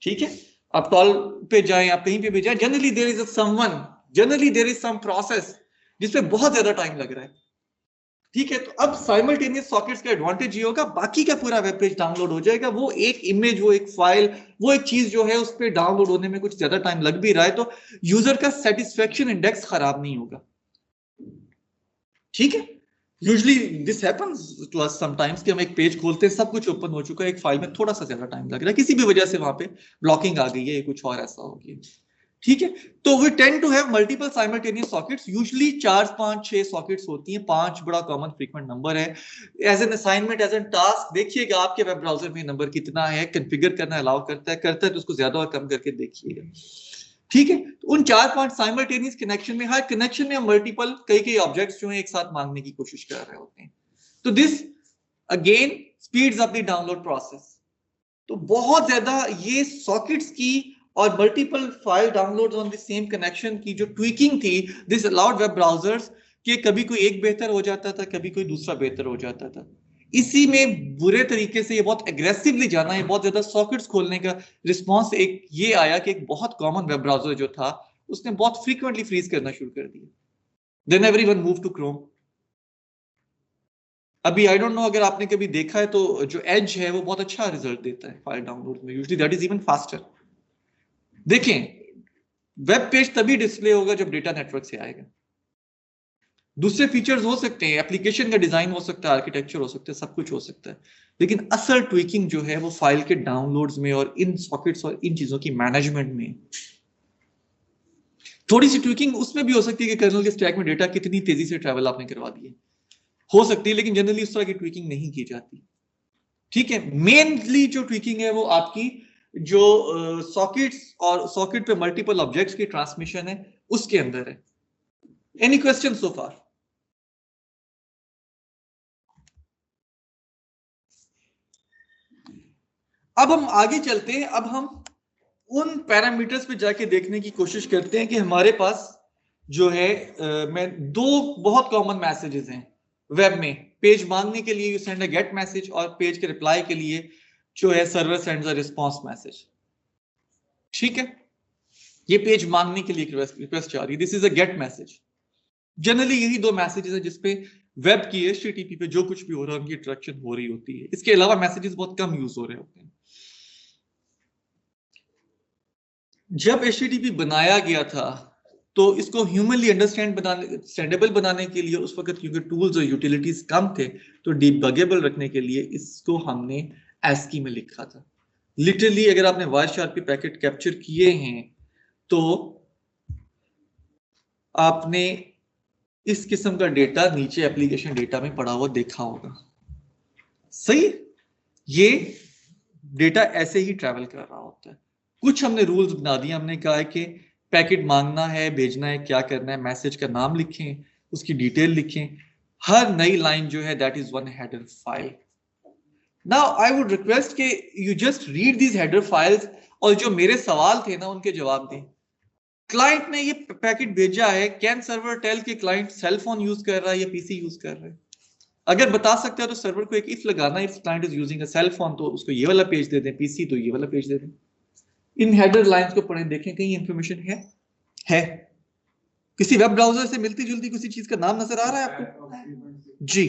ठीक है, आप कॉल पे जाएं, आप कहीं पे भी जाएं, generally there is some process जिसपे बहुत ज्यादा टाइम लग रहा है। ठीक है, तो अब साइमल्टेनियस सॉकेट्स का एडवांटेज ये होगा, बाकी का पूरा वेब पेज डाउनलोड हो जाएगा। वो एक इमेज, वो एक फाइल, वो एक चीज जो है उस पर डाउनलोड होने में कुछ ज्यादा टाइम लग भी रहा है तो यूजर का सेटिस्फेक्शन इंडेक्स खराब नहीं होगा। ठीक है, usually this happens to us sometimes कि हम एक पेज खोलते हैं, सब कुछ ओपन हो चुका है, एक फाइल में थोड़ा सा ज्यादा टाइम लग रहा है, किसी भी वजह से वहां पे ब्लॉकिंग आ गई है, कुछ और ऐसा हो गया। ठीक है, तो we tend to have multiple simultaneous sockets, usually 4 5 6 sockets होती हैं, 5 बड़ा कॉमन फ्रीक्वेंट नंबर है। As an assignment, as an task देखिएगा आपके वेब ब्राउजर में नंबर कितना है, कॉन्फ़िगर करना अलाउ करता है तो उसको ज्यादा और कम करके देखिएगा। ठीक है, तो उन 4 5 साइमल्टेनियस कनेक्शन में, हर कनेक्शन में हम मल्टीपल कई ऑब्जेक्ट्स जो है एक साथ मांगने की कोशिश कर रहे होते हैं। तो this again speeds up the download process. तो बहुत ज्यादा ये सॉकेट्स की और multiple file downloads on the same connection की जो ट्वीकिंग थी, दिस अलाउड वेब ब्राउजर्स कि कभी कोई एक बेहतर हो जाता था, कभी कोई दूसरा बेहतर हो जाता था। इसी में बुरे तरीके से ये बहुत एग्रेसिवली जाना है, बहुत ज्यादा सॉकेट्स खोलने का रिस्पॉन्स एक ये आया कि एक बहुत कॉमन वेब ब्राउजर जो था उसने बहुत फ्रीक्वेंटली फ्रीज करना शुरू कर दिया। Then everyone move to Chrome. अभी आई डोंट नो अगर आपने कभी देखा है तो जो एज है वो बहुत अच्छा रिजल्ट देता है फाइल डाउनलोड में, usually that is even faster. देखें, वेब पेज तभी डिस्प्ले होगा जब डेटा नेटवर्क से आएगा। दूसरे फीचर्स हो सकते हैं, एप्लीकेशन का डिजाइन हो सकता है, आर्किटेक्चर हो सकता है, सब कुछ हो सकता है, लेकिन असल ट्विकिंग जो है वो फाइल के डाउनलोड्स में और इन सॉकेट्स और इन चीजों की मैनेजमेंट में। थोड़ी सी ट्विकिंग उसमें भी हो सकती है कि कर्नल के स्टैक में डेटा कितनी तेजी से ट्रैवल आपने करवा दिए, हो सकती है, लेकिन जनरली उस तरह की ट्विकिंग नहीं की जाती। ठीक है, मेनली जो ट्विकिंग है वो आपकी जो सॉकेट्स और सॉकेट पे मल्टीपल ऑब्जेक्ट्स की ट्रांसमिशन है उसके अंदर है। एनी क्वेश्चन सो फार? अब हम आगे चलते हैं, अब हम उन पैरामीटर्स पे जाके देखने की कोशिश करते हैं कि हमारे पास जो है मैं दो बहुत कॉमन मैसेजेस हैं वेब में। पेज मांगने के लिए you send a gate message, और पेज के रिप्लाई के लिए जो है server sends a response message. ठीक है, ये पेज मांगने के लिए रिक्वेस्ट आ रही है, this is a gate message. Generally यही दो मैसेजेस हैं जिसपे वेब की HTTP पे जो कुछ भी हो रहा है उनकी इंटरेक्शन हो रही होती है। इसके अलावा मैसेजेस बहुत कम यूज हो रहे होते हैं। जब HTTP बनाया गया था तो इसको ह्यूमनली अंडरस्टैंडेबल बनाने के लिए, उस वक्त क्योंकि टूल्स और यूटिलिटीज कम थे, तो डिबगेबल रखने के लिए इसको हमने ASCII में लिखा था। लिटरली अगर आपने वायरशार्क के पैकेट कैप्चर किए हैं तो आपने इस किस्म का डेटा नीचे एप्लीकेशन डेटा में पड़ा हुआ देखा होगा। सही, ये डेटा ऐसे ही ट्रैवल कर रहा होता है। कुछ हमने रूल्स बना दिए, हमने कहा है कि पैकेट मांगना है, भेजना है, क्या करना है, मैसेज का नाम लिखें, उसकी डिटेल लिखें, हर नई लाइन जो है that is one header file. Now I would request कि you just read this header files और जो मेरे सवाल थे ना उनके जवाब दें। क्लाइंट ने ये पैकेट भेजा है, कैन सर्वर टेल कि क्लाइंट सेल फोन यूज कर रहा है या PC यूज कर रहा है? अगर बता सकते हो तो सर्वर को एक इफ लगाना, if client is using a cell phone तो उसको ये वाला पेज दे दें, PC तो ये वाला पेज दे दें। इन हेडर लाइंस को पढ़ें, देखें कहीं इंफॉर्मेशन है किसी वेब ब्राउजर से मिलती जुलती किसी चीज का नाम नजर आ रहा है आपको? जी,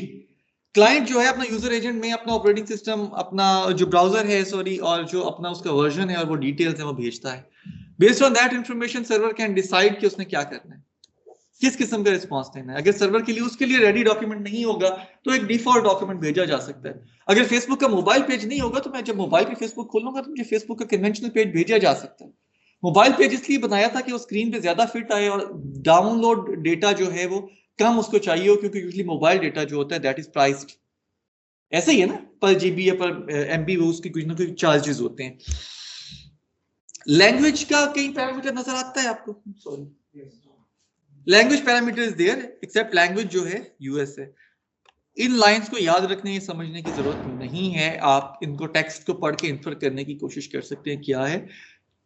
क्लाइंट जो है अपना यूजर एजेंट में अपना ऑपरेटिंग सिस्टम, अपना जो ब्राउजर है सॉरी, और जो अपना उसका वर्जन है और वो डिटेल्स है वो भेजता है। Based on that information server can decide कि उसने क्या करना है, किस किस्म का रिस्पांस देना है। अगर सर्वर के लिए उसके लिए रेडी डॉक्यूमेंट नहीं होगा तो एक डिफॉल्ट डॉक्यूमेंट भेजा जा सकता है। अगर फेसबुक का मोबाइल पेज नहीं होगा तो मैं जब मोबाइल पे फेसबुक खोलूंगा तो मुझे फेसबुक का कन्वेंशनल पेज भेजा जा सकता है। मोबाइल पेज इसलिए बनाया था कि वो स्क्रीन पे ज्यादा फिट आए और डाउनलोड डेटा जो है वो कम उसको चाहिए हो, क्योंकि यूजुअली मोबाइल डेटा जो होता है दैट इज प्राइस्ड। ऐसे ही है ना, पर GB या पर MB वो उसकी कुछ ना कुछ चार्जेस होते हैं। लैंग्वेज का कई पैरामीटर नजर आता है आपको? Sorry, language parameter is there, accept language जो है US है। इन लाइंस को याद रखने या समझने की जरूरत नहीं है, आप इनको टेक्स्ट को पढ़ के इन्फर करने की कोशिश कर सकते हैं क्या है।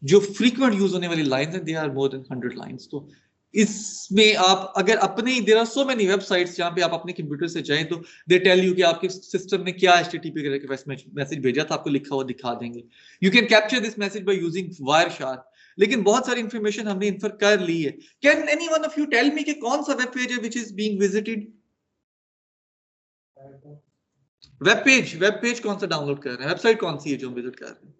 जो फ्रीक्वेंट यूज होने वाली लाइंस हैं they are more than 100 lines. तो इसमें आप अगर अपने, there are so many websites जहां पे आप अपने कंप्यूटर से जाएं तो दे टेल यू कि आपके सिस्टम में क्या HTTP मैसेज भेजा था, आपको लिखा हुआ दिखा देंगे। You can capture this message by using Wireshark. लेकिन बहुत सारी इंफॉर्मेशन हमने इन्फर कर ली है। Can any one of you tell me कि कौन सा वेब पेज है which is being visited? Web page कौन सा डाउनलोड कर रहे हैं, वेबसाइट कौन सी है जो हम विजिट कर रहे हैं?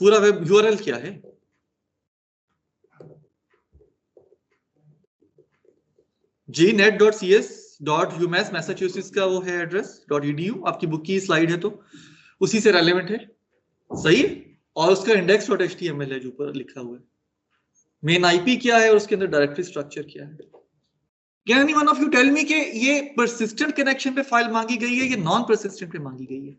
पूरा वेब URL क्या है? gnet.cs.umass मैसाचुसेट्स का वो है एड्रेस .edu, आपकी बुक की स्लाइड है तो उसी से रेलेवेंट है, सही है, और उसका index.html है जो ऊपर लिखा हुआ है। मेन आईपी क्या है और उसके अंदर डायरेक्टरी स्ट्रक्चर क्या है। Can any one of you tell me कि ये persistent कनेक्शन पे फाइल मांगी गई है या नॉन persistent पे मांगी गई है?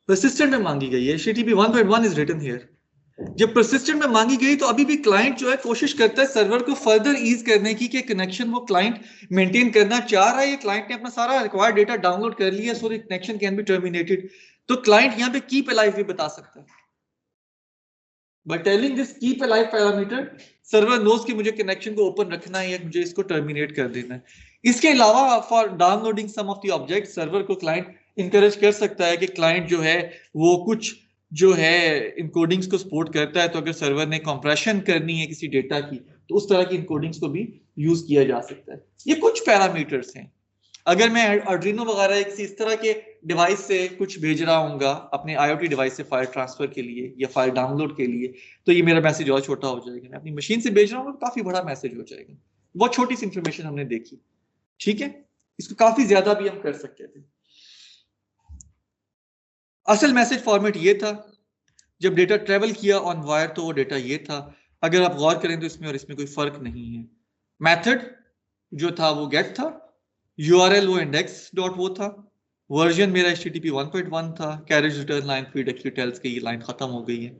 persistent में मांगी गई है। HTTP 1.1 is written here. जब persistent में मांगी गई तो अभी भी क्लाइंट जो है कोशिश करता है सर्वर को फर्दर ईज करने की कि कनेक्शन वो क्लाइंट मेंटेन करना चाह रहा है, क्लाइंट ने अपना सारा रिक्वायर्ड डेटा डाउनलोड कर लिया, so the connection can be terminated. तो क्लाइंट यहां पे कीप अलाइव भी बता सकता है। By telling this keep alive parameter, server knows कि मुझे कनेक्शन को ओपन रखना है या मुझे इसको टर्मिनेट कर देना है। इसके अलावा for downloading some of the object, server को क्लाइंट इंकरेज कर सकता है कि क्लाइंट जो है वो कुछ जो है इनकोडिंग्स को सपोर्ट करता है, तो अगर सर्वर ने कंप्रेशन करनी है किसी डेटा की तो उस तरह की इनकोडिंग्स को भी यूज किया जा सकता है। ये कुछ पैरामीटर्स हैं। अगर मैं आर्डिनो वगैरह किसी इस तरह के डिवाइस से कुछ भेज रहा हूँगा अपने IoT डिवाइस से फाइल ट्रांसफर के लिए या फाइल डाउनलोड के लिए, तो ये मेरा मैसेज और छोटा हो जाएगा। मैं अपनी मशीन से भेज रहा हूँ तो काफी बड़ा मैसेज हो जाएगा। बहुत छोटी सी इंफॉर्मेशन हमने देखी, ठीक है, इसको काफी ज्यादा भी हम कर सकते थे। असल मैसेज फॉर्मेट ये था, जब डेटा ट्रेवल किया ऑन वायर तो वो डेटा ये था। अगर आप गौर करें तो इसमें और इसमें कोई फर्क नहीं है। मेथड जो था वो गेट था, URL वो इंडेक्स डॉट वो था, वर्जन मेरा HTTP 1.1 था, carriage return line feed actually tells के ये लाइन खत्म हो गई है।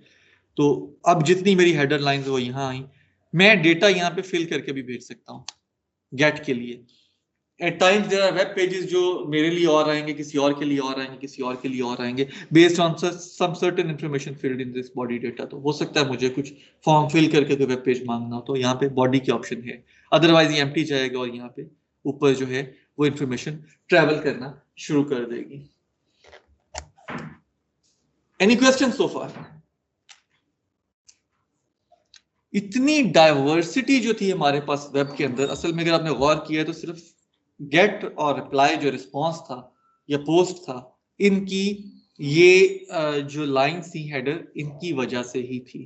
तो अब जितनी मेरी हेडर लाइंस वो यहाँ आई, मैं डेटा यहाँ पे फिल करके भी भेज सकता हूँ गेट के लिए। At times there are web pages जो मेरे लिए और आएंगे, किसी और के लिए और आएंगे, किसी और के लिए और आएंगे, based on some certain information filled in this body data. तो हो सकता है मुझे कुछ फॉर्म फिल करके कोई वेब पेज मांगना हो तो यहाँ पे बॉडी की ऑप्शन है, अदरवाइज ये एम्प्टी जाएगा और यहाँ पे ऊपर जो है वो इंफॉर्मेशन ट्रेवल करना शुरू कर देगी। एनी क्वेश्चन सो फार? इतनी डाइवर्सिटी जो थी हमारे पास वेब के अंदर, असल में अगर आपने गौर किया तो सिर्फ गेट और रिप्लाई जो रिस्पॉन्स था या पोस्ट था, इनकी ये जो लाइन थी हेडर, इनकी वजह से ही थी।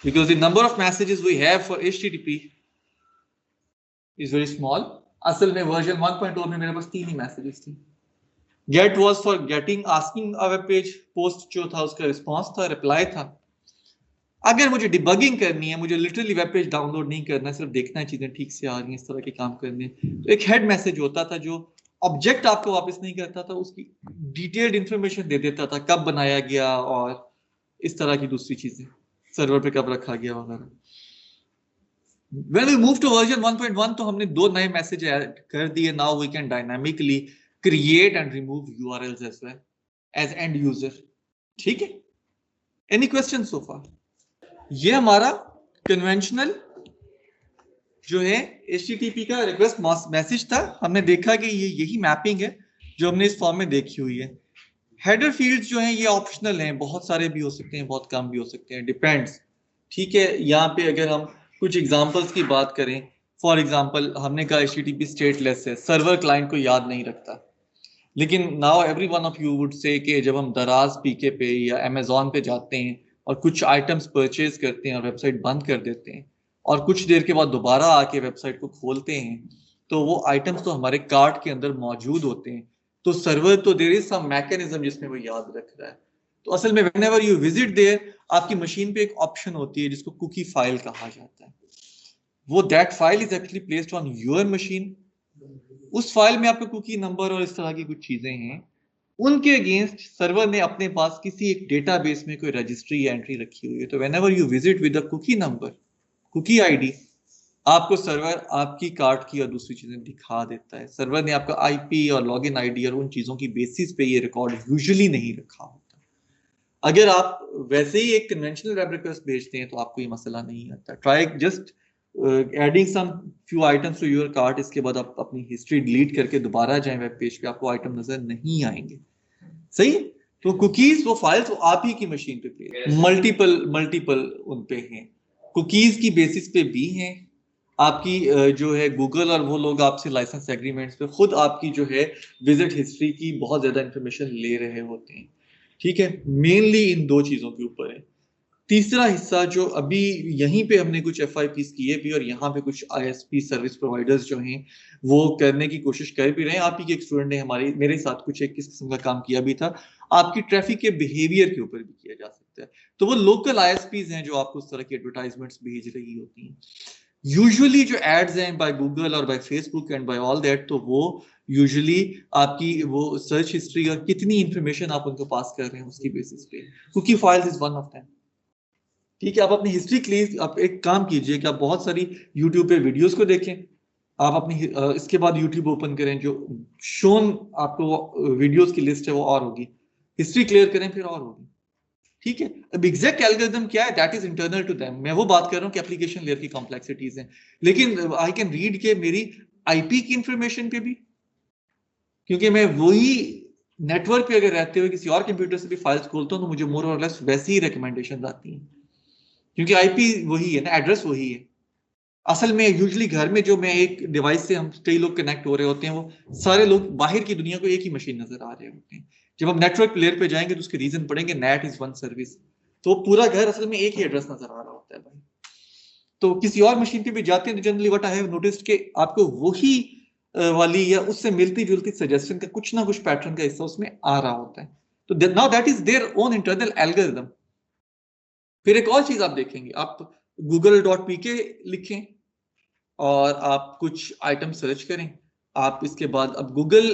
Because the number of messages we have for HTTP is very small. असल में वर्जन 1.0 में मेरे पास 3 ही मैसेजेस थी। Get was for getting asking a web page, post जो था उसका रिस्पॉन्स था, रिप्लाई था। अगर मुझे डिबगिंग करनी है, मुझे लिटरली वेब पेज डाउनलोड नहीं करना है, सिर्फ देखना है चीजें ठीक से आ रही हैं, इस तरह के काम करने, तो एक हेड मैसेज होता था जो ऑब्जेक्ट आपको वापस नहीं करता था, उसकी डिटेल्ड इंफॉर्मेशन दे देता था, कब बनाया गया और इस तरह की दूसरी चीजें, सर्वर पे कब रखा गया वगैरह। When we move to version 1.1 तो हमने 2 नए मैसेज ऐड कर दिए। Now we can dynamically create and remove URLs as well as end user। ठीक है, any questions so far? ये हमारा कन्वेंशनल जो है HTTP का रिक्वेस्ट मैसेज था। हमने देखा कि ये यही मैपिंग है जो हमने इस फॉर्म में देखी हुई है। हेडर फील्ड्स जो हैं ये ऑप्शनल हैं, बहुत सारे भी हो सकते हैं, बहुत कम भी हो सकते हैं, डिपेंड्स। ठीक है, यहाँ पे अगर हम कुछ एग्जांपल्स की बात करें, फॉर एग्जांपल हमने कहा HTTP स्टेटलेस है, सर्वर क्लाइंट को याद नहीं रखता, लेकिन now every one of you would say कि जब हम दराज पीके पे या अमेजोन पे जाते हैं और कुछ आइटम्स परचेज करते हैं और वेबसाइट बंद कर देते हैं और कुछ देर के बाद दोबारा आके वेबसाइट को खोलते हैं, तो वो आइटम्स तो हमारे कार्ट के अंदर मौजूद होते हैं। तो सर्वर तो देयर इज सम मैकेनिज्म जिसमें वो याद रख रहा है। तो असल में व्हेनेवर यू विजिट देयर, आपकी मशीन पे एक ऑप्शन होती है जिसको कुकी फाइल कहा जाता है। वो that file is actually placed on your machine. उस फाइल में आपका कुकी नंबर और इस तरह की कुछ चीजें हैं, उनके अगेंस्ट सर्वर ने अपने पास किसी एक डेटाबेस में कोई रजिस्ट्री या एंट्री रखी हुई है। तो whenever you visit with the cookie number, cookie ID, आपको सर्वर आपकी कार्ट की और दूसरी चीजें दिखा देता है। सर्वर ने आपका आईपी और लॉगिन आईडी और उन चीजों की बेसिस पे ये रिकॉर्ड यूजुअली नहीं रखा होता। अगर आप वैसे ही एक कन्वेंशनल वेब रिक्वेस्ट भेजते हैं तो आपको ये मसला नहीं आता। Try just adding some few items to your cart, इसके बाद आप अपनी हिस्ट्री डिलीट करके दोबारा जाएं वेब पेज पे, आपको आइटम नजर नहीं आएंगे। सही? तो कुकीज वो फाइल्स वो आप ही की मशीन पे प्लेस, मल्टीपल उन पे हैं, कुकीज की बेसिस पे भी हैं। आपकी जो है गूगल और वो लोग आपसे लाइसेंस एग्रीमेंट्स पे खुद आपकी जो है विजिट हिस्ट्री की बहुत ज्यादा इंफॉर्मेशन ले रहे होते हैं। ठीक है, मेनली इन 2 चीजों के ऊपर है। तीसरा हिस्सा जो अभी यहीं पे हमने कुछ FIPs किए भी और यहाँ पे कुछ ISP सर्विस प्रोवाइडर्स जो हैं वो करने की कोशिश कर भी रहे हैं। आप ही के एक स्टूडेंट ने मेरे साथ कुछ एक किस किस्म का काम किया भी था, आपकी ट्रैफिक के बिहेवियर के ऊपर भी किया जा सकता है। तो वो लोकल ISPs हैं जो आपको उस तरह की एडवर्टाइजमेंट्स भेज रही होती हैं। यूजुअली जो एड्स हैं बाय गूगल और by Facebook and by all that, तो वो यूजुअली आपकी वो सर्च हिस्ट्री और कितनी इंफॉर्मेशन आप उनको पास कर रहे हैं उसकी बेसिस पे। Cookie files is one of them. ठीक है, आप अपनी हिस्ट्री के लिए आप एक काम कीजिए कि आप बहुत सारी यूट्यूब पे वीडियोस को देखें। आप अपनी इसके बाद यूट्यूब ओपन करें, जो शोन आपको वीडियोस की लिस्ट है वो और होगी, हिस्ट्री क्लियर करें फिर और होगी। ठीक है, अब एग्जैक्ट एल्गोरिथम क्या है, that is internal to them. मैं वो बात कर रहा हूँ कि एप्लीकेशन लेयर की कॉम्प्लेक्सिटीज हैं, लेकिन आई कैन रीड के मेरी आईपी की इंफॉर्मेशन पे भी, क्योंकि मैं वही नेटवर्क पे अगर रहते हुए किसी और कंप्यूटर से भी फाइल्स खोलता हूँ तो मुझे मोर और लेस वैसी ही रिकमेंडेशन आती हैं, क्योंकि आईपी वही है ना, एड्रेस वही है। असल में यूजुअली घर में जो मैं एक डिवाइस से हम कई लोग कनेक्ट हो रहे होते हैं, वो सारे लोग बाहर की दुनिया को एक ही मशीन नजर आ रहे होते हैं। जब हम नेटवर्क लेयर पे जाएंगे तो उसके रीजन पढ़ेंगे, नेट इज वन सर्विस, तो पूरा घर असल में एक ही एड्रेस नजर आ रहा होता है भाई। तो किसी और मशीन पे भी जाते हैं तो generally what I have noticed कि आपको वही वाली या उससे मिलती जुलती सजेशन का कुछ ना कुछ पैटर्न का हिस्सा उसमें आ रहा होता है। तो now that is their own internal algorithm. फिर एक और चीज आप देखेंगे, आप google.pk लिखें और आप कुछ आइटम सर्च करें। आप इसके बाद, अब गूगल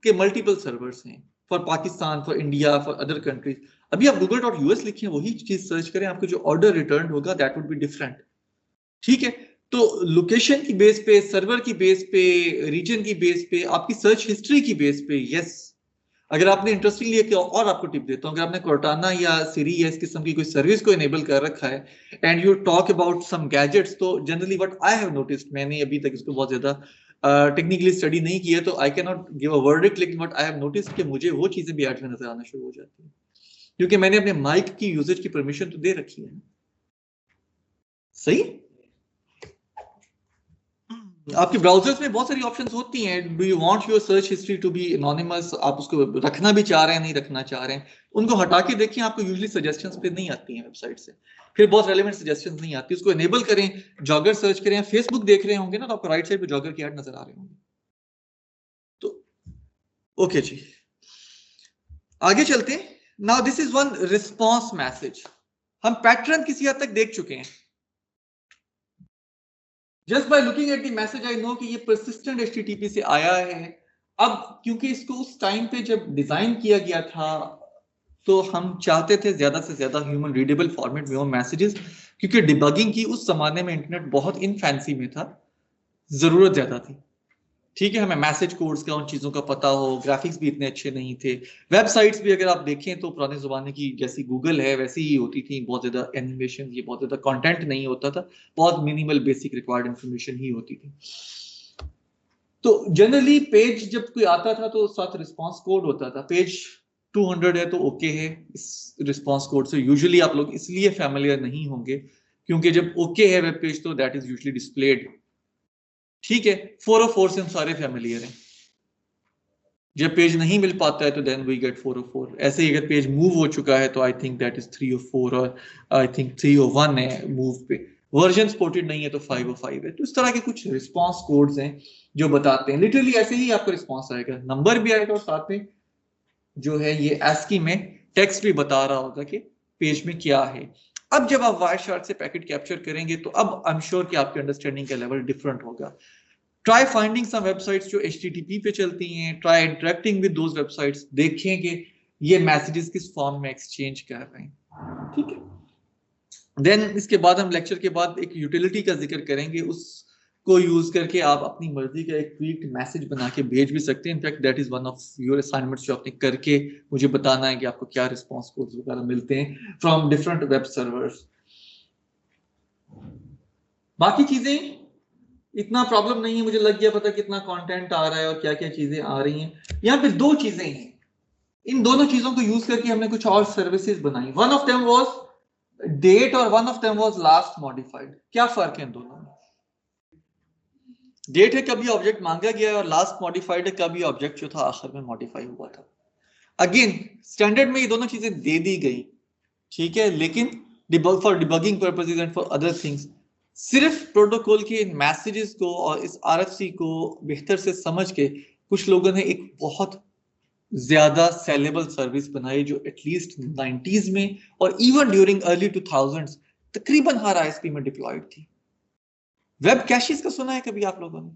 के मल्टीपल सर्वर्स हैं for Pakistan, for India, for other countries. अभी आप google.us लिखें, वही चीज सर्च करें, आपको जो ऑर्डर रिटर्न होगा दैट वुड बी डिफरेंट। ठीक है, तो लोकेशन की बेस पे, सर्वर की बेस पे, रीजन की बेस पे, आपकी सर्च हिस्ट्री की बेस पे, यस। अगर आपने इंटरेस्टिंग लिया, और आपको टिप देता हूं, अगर आपने कोर्टाना या सिरी या इस किस्म की कोई सर्विस को इनेबल कर रखा है and you talk about some gadgets, तो generally what I have noticed, मैंने अभी तक इसको बहुत ज्यादा टेक्निकली स्टडी नहीं किया तो I can not give a verdict, लेकिन व्हाट आई हैव नोटिस्ड कि मुझे वो चीजें भी एड में नजर आना शुरू हो जाती है, क्योंकि मैंने अपने माइक की यूजेज की परमिशन तो दे रखी है। सही, आपके ब्राउजर्स में बहुत सारी ऑप्शंस होती हैं। Do you want your search history to be anonymous, आप उसको रखना भी चाह रहे हैं, नहीं रखना चाह रहे हैं, उनको हटा के देखिए, आपको यूजुअली सजेशंस पे नहीं आती हैं वेबसाइट से, फिर बहुत रेलेवेंट सजेशंस नहीं आती। उसको एनेबल करें, जॉगर सर्च करें, फेसबुक देख रहे होंगे ना तो आपको राइट साइड पे जॉगर की ऐड नजर आ रहे होंगे। तो ओके जी, आगे चलते हैं। Now this is one response message. हम पैटर्न किसी हद तक देख चुके हैं। Just by looking at the message I know कि ये परसिस्टेंट HTTP से आया है। अब क्योंकि इसको उस टाइम पे जब डिजाइन किया गया था तो हम चाहते थे ज्यादा से ज्यादा ह्यूमन रीडेबल फॉर्मेट में हो मैसेजेस, क्योंकि डिबगिंग की उस जमाने में इंटरनेट बहुत इनफैंसी में था, जरूरत ज्यादा थी। ठीक है, हमें मैसेज कोड्स का, उन चीजों का पता हो, ग्राफिक्स भी इतने अच्छे नहीं थे। वेबसाइट्स भी अगर आप देखें तो पुराने जमाने की जैसी गूगल है वैसी ही होती थी, बहुत ज्यादा एनिमेशन, ये बहुत ज्यादा कंटेंट नहीं होता था, बहुत मिनिमल बेसिक रिक्वायर्ड इंफॉर्मेशन ही होती थी। तो जनरली पेज जब कोई आता था तो साथ रिस्पांस कोड होता था। पेज 200 है तो ओके है इस रिस्पांस कोड से। यूजुअली आप लोग इसलिए फैमिलियर नहीं होंगे क्योंकि जब ओके है वेब पेज तो दैट इज यूजुअली डिस्प्लेड। ठीक है, 404 से हम सारे फैमिलियर हैं। जब पेज नहीं मिल पाता है तो देन वी गेट 404। ऐसे ही अगर पेज मूव हो चुका है तो आई थिंक दैट इज 304 और आई थिंक 301 है मूव पे। वर्जन सपोर्टेड नहीं है तो 505 है। तो इस तरह के कुछ रिस्पांस कोड्स हैं जो बताते हैं, लिटरली ऐसे ही आपको रिस्पांस आएगा, नंबर भी आएगा और साथ में जो है ये ASCII में टेक्स्ट भी बता रहा होगा कि पेज में क्या है। अब जब आप वायरशार्क से पैकेट कैप्चर करेंगे तो अब आई एम श्योर कि आपके अंडरस्टैंडिंग का लेवल डिफरेंट होगा। ट्राई फाइंडिंग सम वेबसाइट्स जो HTTP पे चलती हैं, try interacting with those websites, देखें कि ये मैसेजेस किस फॉर्म में एक्सचेंज कर रहे हैं। ठीक है, देन इसके बाद हम लेक्चर के बाद एक यूटिलिटी का जिक्र करेंगे, उसको यूज करके आप अपनी मर्जी का एक ट्वीट मैसेज बना के भेज भी सकते हैं। In fact that is one of your assignments जो आपने करके मुझे बताना है कि आपको क्या रिस्पॉन्स कोड्स वगैरह मिलते हैं फ्रॉम डिफरेंट वेब सर्वर्स। बाकी चीजें इतना प्रॉब्लम नहीं है, मुझे लग गया पता कितना कंटेंट आ रहा है और क्या क्या चीजें आ रही हैं। यहाँ पे दो चीजें हैं, इन दोनों चीजों को यूज करके हमने कुछ और सर्विसेज बनाई। One of them was date और one of them was last modified. क्या फर्क है इन दोनों में? डेट है कभी ऑब्जेक्ट मांगा गया है और लास्ट मॉडिफाइड है कभी ऑब्जेक्ट जो था आखिर में मॉडिफाई हुआ था। अगेन स्टैंडर्ड में ये दोनों चीजें दे दी गई, ठीक है, लेकिन for debugging purposes and for other things. सिर्फ प्रोटोकॉल के इन मैसेजेस को और इस RFC को बेहतर से समझ के कुछ लोगों ने एक बहुत ज्यादा सेलेबल सर्विस बनाई जो एटलीस्ट 90s में और इवन ड्यूरिंग अर्ली 2000s तकरीबन हर ISP में डिप्लॉयड थी। वेब कैशेस का सुना है कभी आप लोगों ने?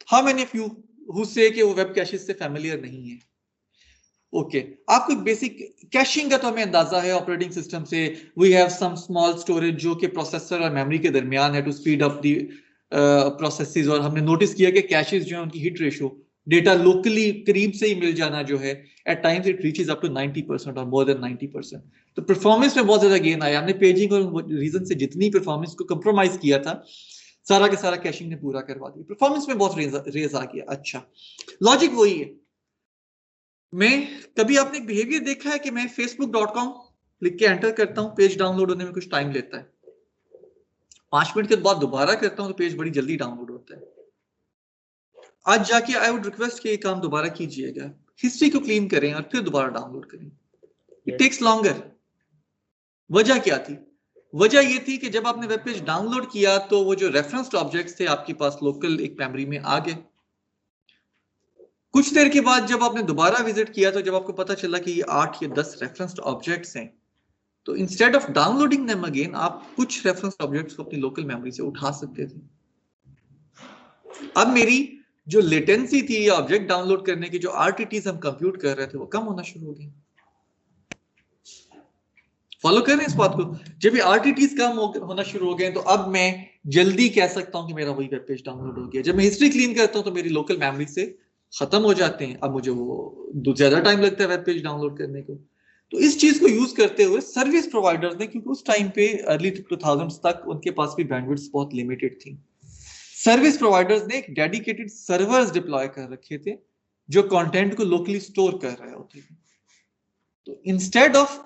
How many of you who से कि वो वेब कैशेस से फैमिलियर नहीं है? ओके, आपको बेसिक कैशिंग का तो हमें अंदाजा है ऑपरेटिंग सिस्टम से। We have some small storage जो कि प्रोसेसर और मेमोरी के दरमियान है to speed up the processes, और हमने नोटिस किया कि कैशेस जो है उनकी हिट रेशियो डेटा लोकली करीब से ही मिल जाना जो है at times it reaches up to 90% और मोर देन 90%। तो परफॉर्मेंस में बहुत ज्यादा गेन आया। हमने पेजिंग और रीजन से जितनी परफॉर्मेंस को कंप्रोमाइज किया था सारा के सारा कैशिंग ने पूरा करवा दिया, परफॉर्मेंस में बहुत रेज आ गया। अच्छा, लॉजिक वही है। मैं कभी आपने एक बिहेवियर देखा है कि मैं facebook.com लिख के एंटर करता हूं, पेज डाउनलोड होने में कुछ टाइम लेता है, 5 मिनट के बाद दोबारा करता हूं तो पेज बड़ी जल्दी डाउनलोड होता है। आज जाके आई वुड रिक्वेस्ट कि ये काम दोबारा कीजिएगा, हिस्ट्री को क्लीन करें और फिर दोबारा डाउनलोड करें। It takes longer. वजह क्या थी? वजह ये थी कि जब आपने वेब पेज डाउनलोड किया तो वो जो रेफरेंस्ड ऑब्जेक्ट्स थे आपके पास लोकल एक मेमोरी में आ गए। कुछ देर के बाद जब आपने दोबारा विजिट किया तो जब आपको पता चला कि ये 8 या 10 रेफरेंस्ड ऑब्जेक्ट्स हैं, तो instead of downloading them again आप कुछ रेफरेंस्ड ऑब्जेक्ट्स को अपनी लोकल मेमोरी से उठा सकते थे। अब मेरी जो लेटेंसी थी ऑब्जेक्ट डाउनलोड करने की, जो RTTs हम कंप्यूट कर रहे थे, वो कम होना शुरू हो गई। फॉलो कर रहे हैं इस बात को? जब ये RTTs कम होना शुरू हो गए तो अब मैं जल्दी कह सकता हूं कि मेरा वही वेब पेज डाउनलोड हो गया। जब मैं हिस्ट्री क्लीन करता हूं तो मेरी लोकल मेमोरी से खत्म हो जाते हैं। अब मुझे वो ज्यादा टाइम लगता है वेब पेज डाउनलोड करने को। तो इस चीज को यूज करते हुए सर्विस प्रोवाइडर्स ने, क्योंकि उस टाइम पे अर्ली 2000s तक उनके पास भी बैंडविड्थ बहुत लिमिटेड थी, सर्विस प्रोवाइडर्स ने एक डेडिकेटेड सर्वर्स डिप्लॉय कर रखे थे जो कंटेंट को लोकली स्टोर कर रहे होते थे। तो instead of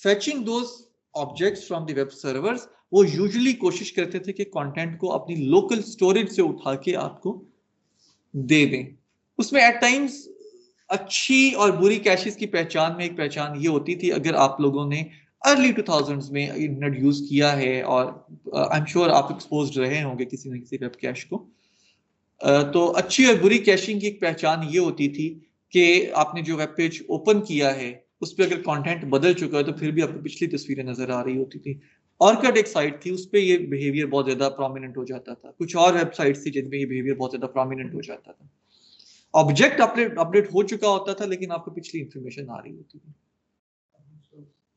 fetching those objects from the web servers, वो यूजुअली कोशिश करते थे कि कंटेंट को अपनी लोकल स्टोरेज से उठा के आपको दे दें। उसमें एट टाइम्स अच्छी और बुरी कैशेस की पहचान में एक पहचान ये होती थी, अगर आप लोगों ने अर्ली 2000s में इंटरनेट यूज किया है और आई एम श्योर आप एक्सपोज्ड रहे होंगे किसी न किसी वेब कैश को, तो अच्छी और बुरी कैशिंग की एक पहचान ये होती थी कि आपने जो वेब पेज ओपन किया है उस पर अगर कंटेंट बदल चुका है तो फिर भी आपको पिछली तस्वीरें नजर आ रही होती थी। ऑर्किड एक साइट थी, उस पर ये बिहेवियर बहुत ज्यादा प्रोमिनेंट हो जाता था। कुछ और वेबसाइट थी जिनमें ये बिहेवियर बहुत ज्यादा प्रोमिनेंट हो जाता था। ऑब्जेक्ट अपडेट हो चुका होता था लेकिन आपको पिछली इंफॉर्मेशन आ रही होती थी।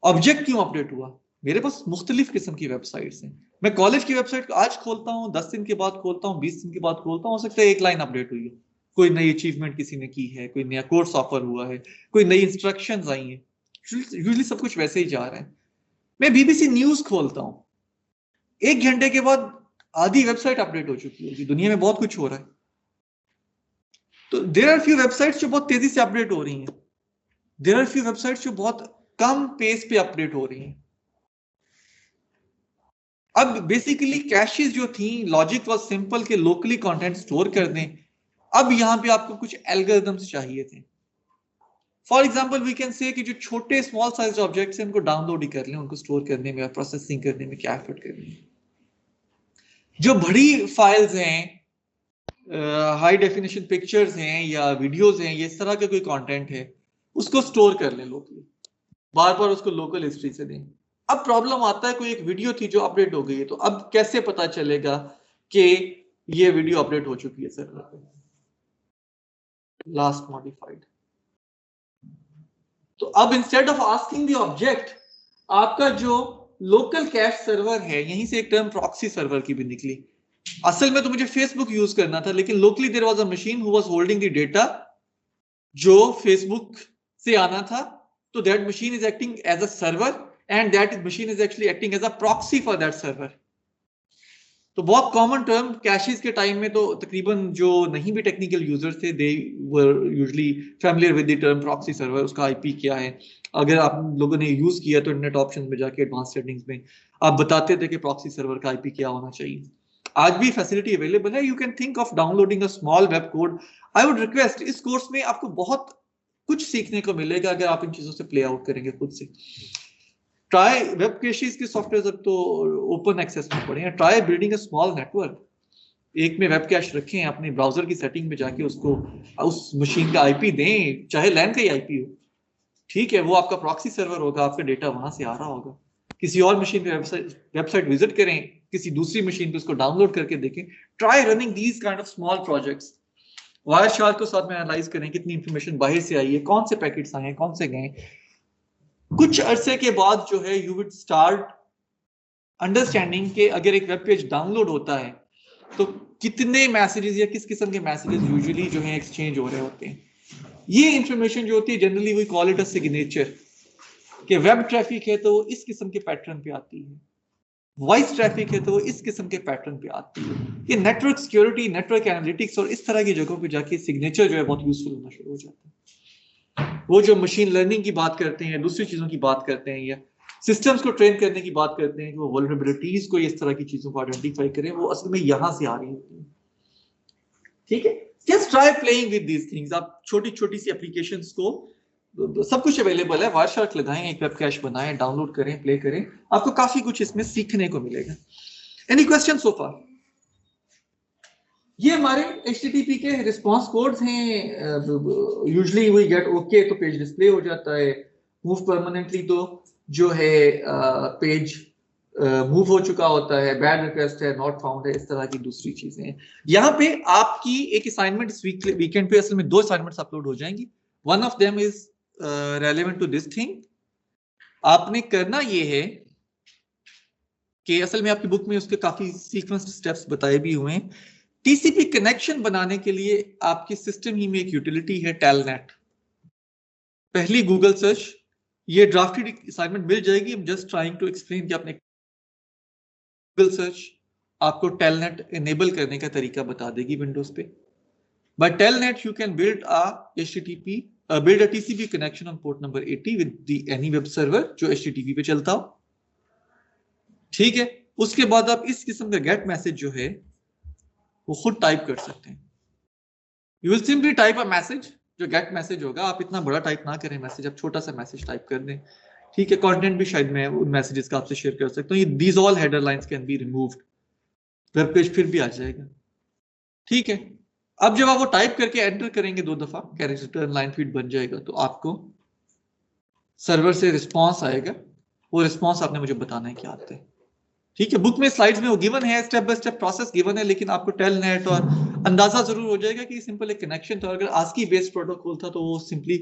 ऑब्जेक्ट क्यों अपडेट हुआ? मेरे पास मुख्तलिफ किस्म की वेबसाइट्स हैं। मैं कॉलेज की वेबसाइट को आज खोलता हूँ, 10 दिन के बाद खोलता हूँ, 20 दिन के बाद खोलता हूँ, हो सकता है एक लाइन अपडेट हुई है, कोई नई अचीवमेंट किसी ने की है, कोई नया कोर्स ऑफर हुआ है, कोई नई इंस्ट्रक्शंस आई हैं। यूजुअली सब कुछ वैसे ही जा रहा है। मैं BBC न्यूज खोलता हूँ, 1 घंटे के बाद आधी वेबसाइट अपडेट हो चुकी होगी। दुनिया में बहुत कुछ हो रहा है। तो देयर आर फ्यू वेबसाइट्स जो बहुत तेजी से अपडेट हो रही हैं, देयर आर फ्यू वेबसाइट्स जो बहुत कम पेस पे अपडेट हो रही हैं। अब बेसिकली कैशेस जो थी, लॉजिक वाज सिंपल कि लोकली कंटेंट स्टोर कर दें। अब यहां पे आपको कुछ एल्गोरिथम्स चाहिए थे। For example we can say कि जो छोटे स्मॉल साइज ऑब्जेक्ट्स हैं उनको डाउनलोड ही कर लें, उनको स्टोर करने में और प्रोसेसिंग करने में क्या एफर्ट करनी है। जो बड़ी फाइल्स हैं, हाई डेफिनेशन पिक्चर्स हैं या वीडियोस हैं, ये इस तरह का कोई कंटेंट है, उसको स्टोर कर लें लोकली, बार बार उसको लोकल हिस्ट्री से दें। अब प्रॉब्लम आता है, कोई एक वीडियो थी जो अपडेट हो गई है, तो अब कैसे पता चलेगा कि ये वीडियो अपडेट हो चुकी है सर्वर पे, लास्ट मॉडिफाइड। तो अब instead of asking the object, आपका जो लोकल कैश सर्वर है, यहीं से एक टर्म प्रॉक्सी सर्वर की भी निकली। असल में तो मुझे फेसबुक यूज करना था, लेकिन locally there was a machine who was holding the data जो फेसबुक से आना था। तो that machine is acting as a server and that machine is actually acting as a proxy for that server. तो बहुत कॉमन टर्म कैशेस के time में, तो तकरीबन जो नहीं भी टेक्निकल यूजर्स थे they were usually familiar with the term proxy server. उसका आईपी क्या है, अगर आप लोगों ने यूज किया तो इंटरनेट ऑप्शंस में जाके एडवांस सेटिंग्स में आप बताते थे कि प्रॉक्सी सर्वर का आईपी क्या होना चाहिए। आज भी फैसिलिटी अवेलेबल है। You can think of downloading a small web code. I would request, इस कोर्स में आपको बहुत कुछ सीखने को मिलेगा अगर आप इन चीजों से प्ले आउट करेंगे खुद से। ट्राई वेब कैशेस के सॉफ्टवेयर अब तो ओपन एक्सेस में पड़े हैं। Try building a small network, एक में वेब कैश रखें, अपने ब्राउजर की सेटिंग में जाके उसको उस मशीन का आईपी दें, चाहे लैन का ही आईपी हो, ठीक है, वो आपका प्रॉक्सी सर्वर होगा, आपका डेटा वहां से आ रहा होगा। किसी और मशीन पे वेबसाइट विजिट करें, किसी दूसरी मशीन पे उसको डाउनलोड करके देखें। Try running these kind of small projects. Wire shark को साथ में एनालाइज करें, कितनी इंफॉर्मेशन बाहर से आई है, कौन से पैकेट्स आए हैं, कौन से गए। कुछ अरसे के बाद जो है यू विल स्टार्ट अंडरस्टैंडिंग के अगर एक वेब पेज डाउनलोड होता है तो कितने मैसेजेस या किस किस्म के मैसेजेस यूजुअली जो है एक्सचेंज हो रहे होते हैं। ये इंफॉर्मेशन जो होती है generally we call it a signature, कि वेब ट्रैफिक है तो वो इस किस्म के पैटर्न पे आती है, वॉइस ट्रैफिक है तो वो इस किस्म के पैटर्न पे आती है। ये नेटवर्क सिक्योरिटी, नेटवर्क एनालिटिक्स और इस तरह की जगहों पे जाके सिग्नेचर जो है बहुत यूजफुल होना शुरू हो जाता है। वो जो मशीन लर्निंग की बात करते हैं, दूसरी चीजों की बात करते हैं, या सिस्टम्स को ट्रेन करने की बात करते हैं कि वो वल्नरेबिलिटीज को इस तरह की चीजों को आइडेंटिफाई करें, वो असल में यहां से आ रही होती है। ठीक है, just try playing with these things. आप छोटी छोटी सी एप्लीकेशंस को, सब कुछ अवेलेबल है, वायरशार्क लगाएं, एक वेब कैश बनाएं, डाउनलोड करें, प्ले करें, आपको काफी कुछ इसमें सीखने को मिलेगा। एनी क्वेश्चन सो फार? ये हमारे HTTP के रिस्पांस कोड्स हैं। यूजुअली वी गेट ओके तो पेज डिस्प्ले हो जाता है, मूव परमानेंटली तो जो है पेज मूव हो चुका होता है, बैड रिक्वेस्ट है, नॉट फाउंड है, इस तरह की दूसरी चीजें हैं। यहाँ पे आपकी एक असाइनमेंट इस वीकेंड पे असल में 2 असाइनमेंट्स अपलोड हो जाएंगी। One of them is relevant to this thing. आपने करना ये है कि असल में आपकी बुक में उसके काफी सीक्वेंस स्टेप्स बताए भी हुए हैं। टीसीपी कनेक्शन बनाने के लिए आपके सिस्टम ही में एक यूटिलिटी है टेलनेट। पहली गूगल सर्च, ये ड्राफ्टेड असाइनमेंट मिल जाएगी। I'm just trying to explain कि आपने गूगल सर्च आपको टेलनेट इनेबल करने का तरीका बता देगी विंडोज पे। By Telnet you can build a TCP connection on port number 80 with the any web server जो HTTP पे चलता हो। ठीक है, उसके बाद आप इस किस्म का गेट मैसेज जो है वो खुद टाइप कर सकते हैं। You will simply type a message, जो गेट मैसेज होगा, आप इतना बड़ा टाइप ना करें मैसेज, आप छोटा सा मैसेज टाइप कर दें। ठीक है, कंटेंट भी शायद मैं उन मैसेजेस का आपसे शेयर कर सकता हूँ। ये these all header lines can be removed, web page फिर भी आ जाएगा। ठीक है, अब जब आप वो टाइप करके एंटर करेंगे 2 दफा, कैरेक्टर लाइन फीड बन जाएगा, तो आपको सर्वर से रिस्पांस आएगा। वो रिस्पांस आपने मुझे बताना है क्या आता है। ठीक है, बुक में स्लाइड्स में वो गिवन है, step by step process given है, लेकिन आपको टेलनेट और अंदाजा जरूर हो जाएगा कि सिंपल एक कनेक्शन था। अगर आस्की बेस्ड प्रोटोकॉल था तो वो सिंपली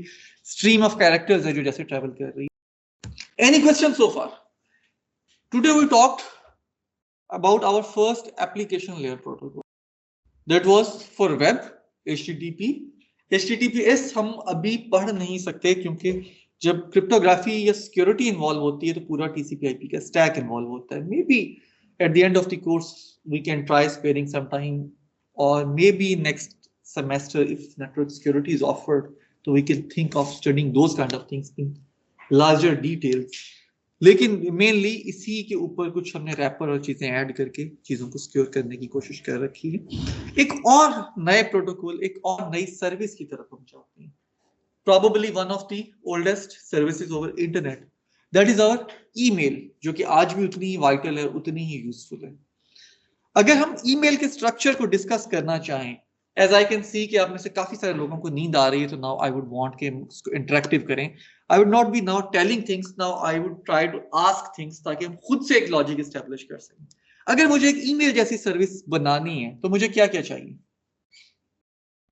स्ट्रीम ऑफ कैरेक्टर्स है जो जैसे ट्रेवल कर रही है। Any question so far? Today we talked about our first application layer protocol, that was for web HTTP। HTTPS हम अभी पढ़ नहीं सकते क्योंकि जब क्रिप्टोग्राफी या सिक्योरिटी इन्वॉल्व होती है तो पूरा TCP/IP का स्टैक इन्वॉल्व होता है। Maybe at the end of the course we can try sparing some time, और maybe next semester if network security is offered, so we can think of studying those kind of things in larger details। लेकिन mainly इसी के ऊपर कुछ हमने wrapper और चीजें add करके चीजों को सिक्योर करने की कोशिश कर रखी है। एक और नए प्रोटोकॉल, एक और नई सर्विस की तरफ हम जाते हैं। Probably one of the oldest services over internet, that is our email, जो कि आज भी उतनी ही वाइटल है, उतनी ही यूजफुल है। अगर हम ईमेल के स्ट्रक्चर को डिस्कस करना चाहें, एज आई कैन सी कि आप में से काफी सारे लोगों को नींद आ रही है, तो नाउ आई वुड वांट कि उसको इंटरेक्टिव करें। I would not be now telling things, now I would try to ask things, ताकि हम खुद से एक लॉजिक एस्टेब्लिश कर सकें। अगर मुझे एक ईमेल जैसी सर्विस बनानी है तो मुझे क्या क्या चाहिए?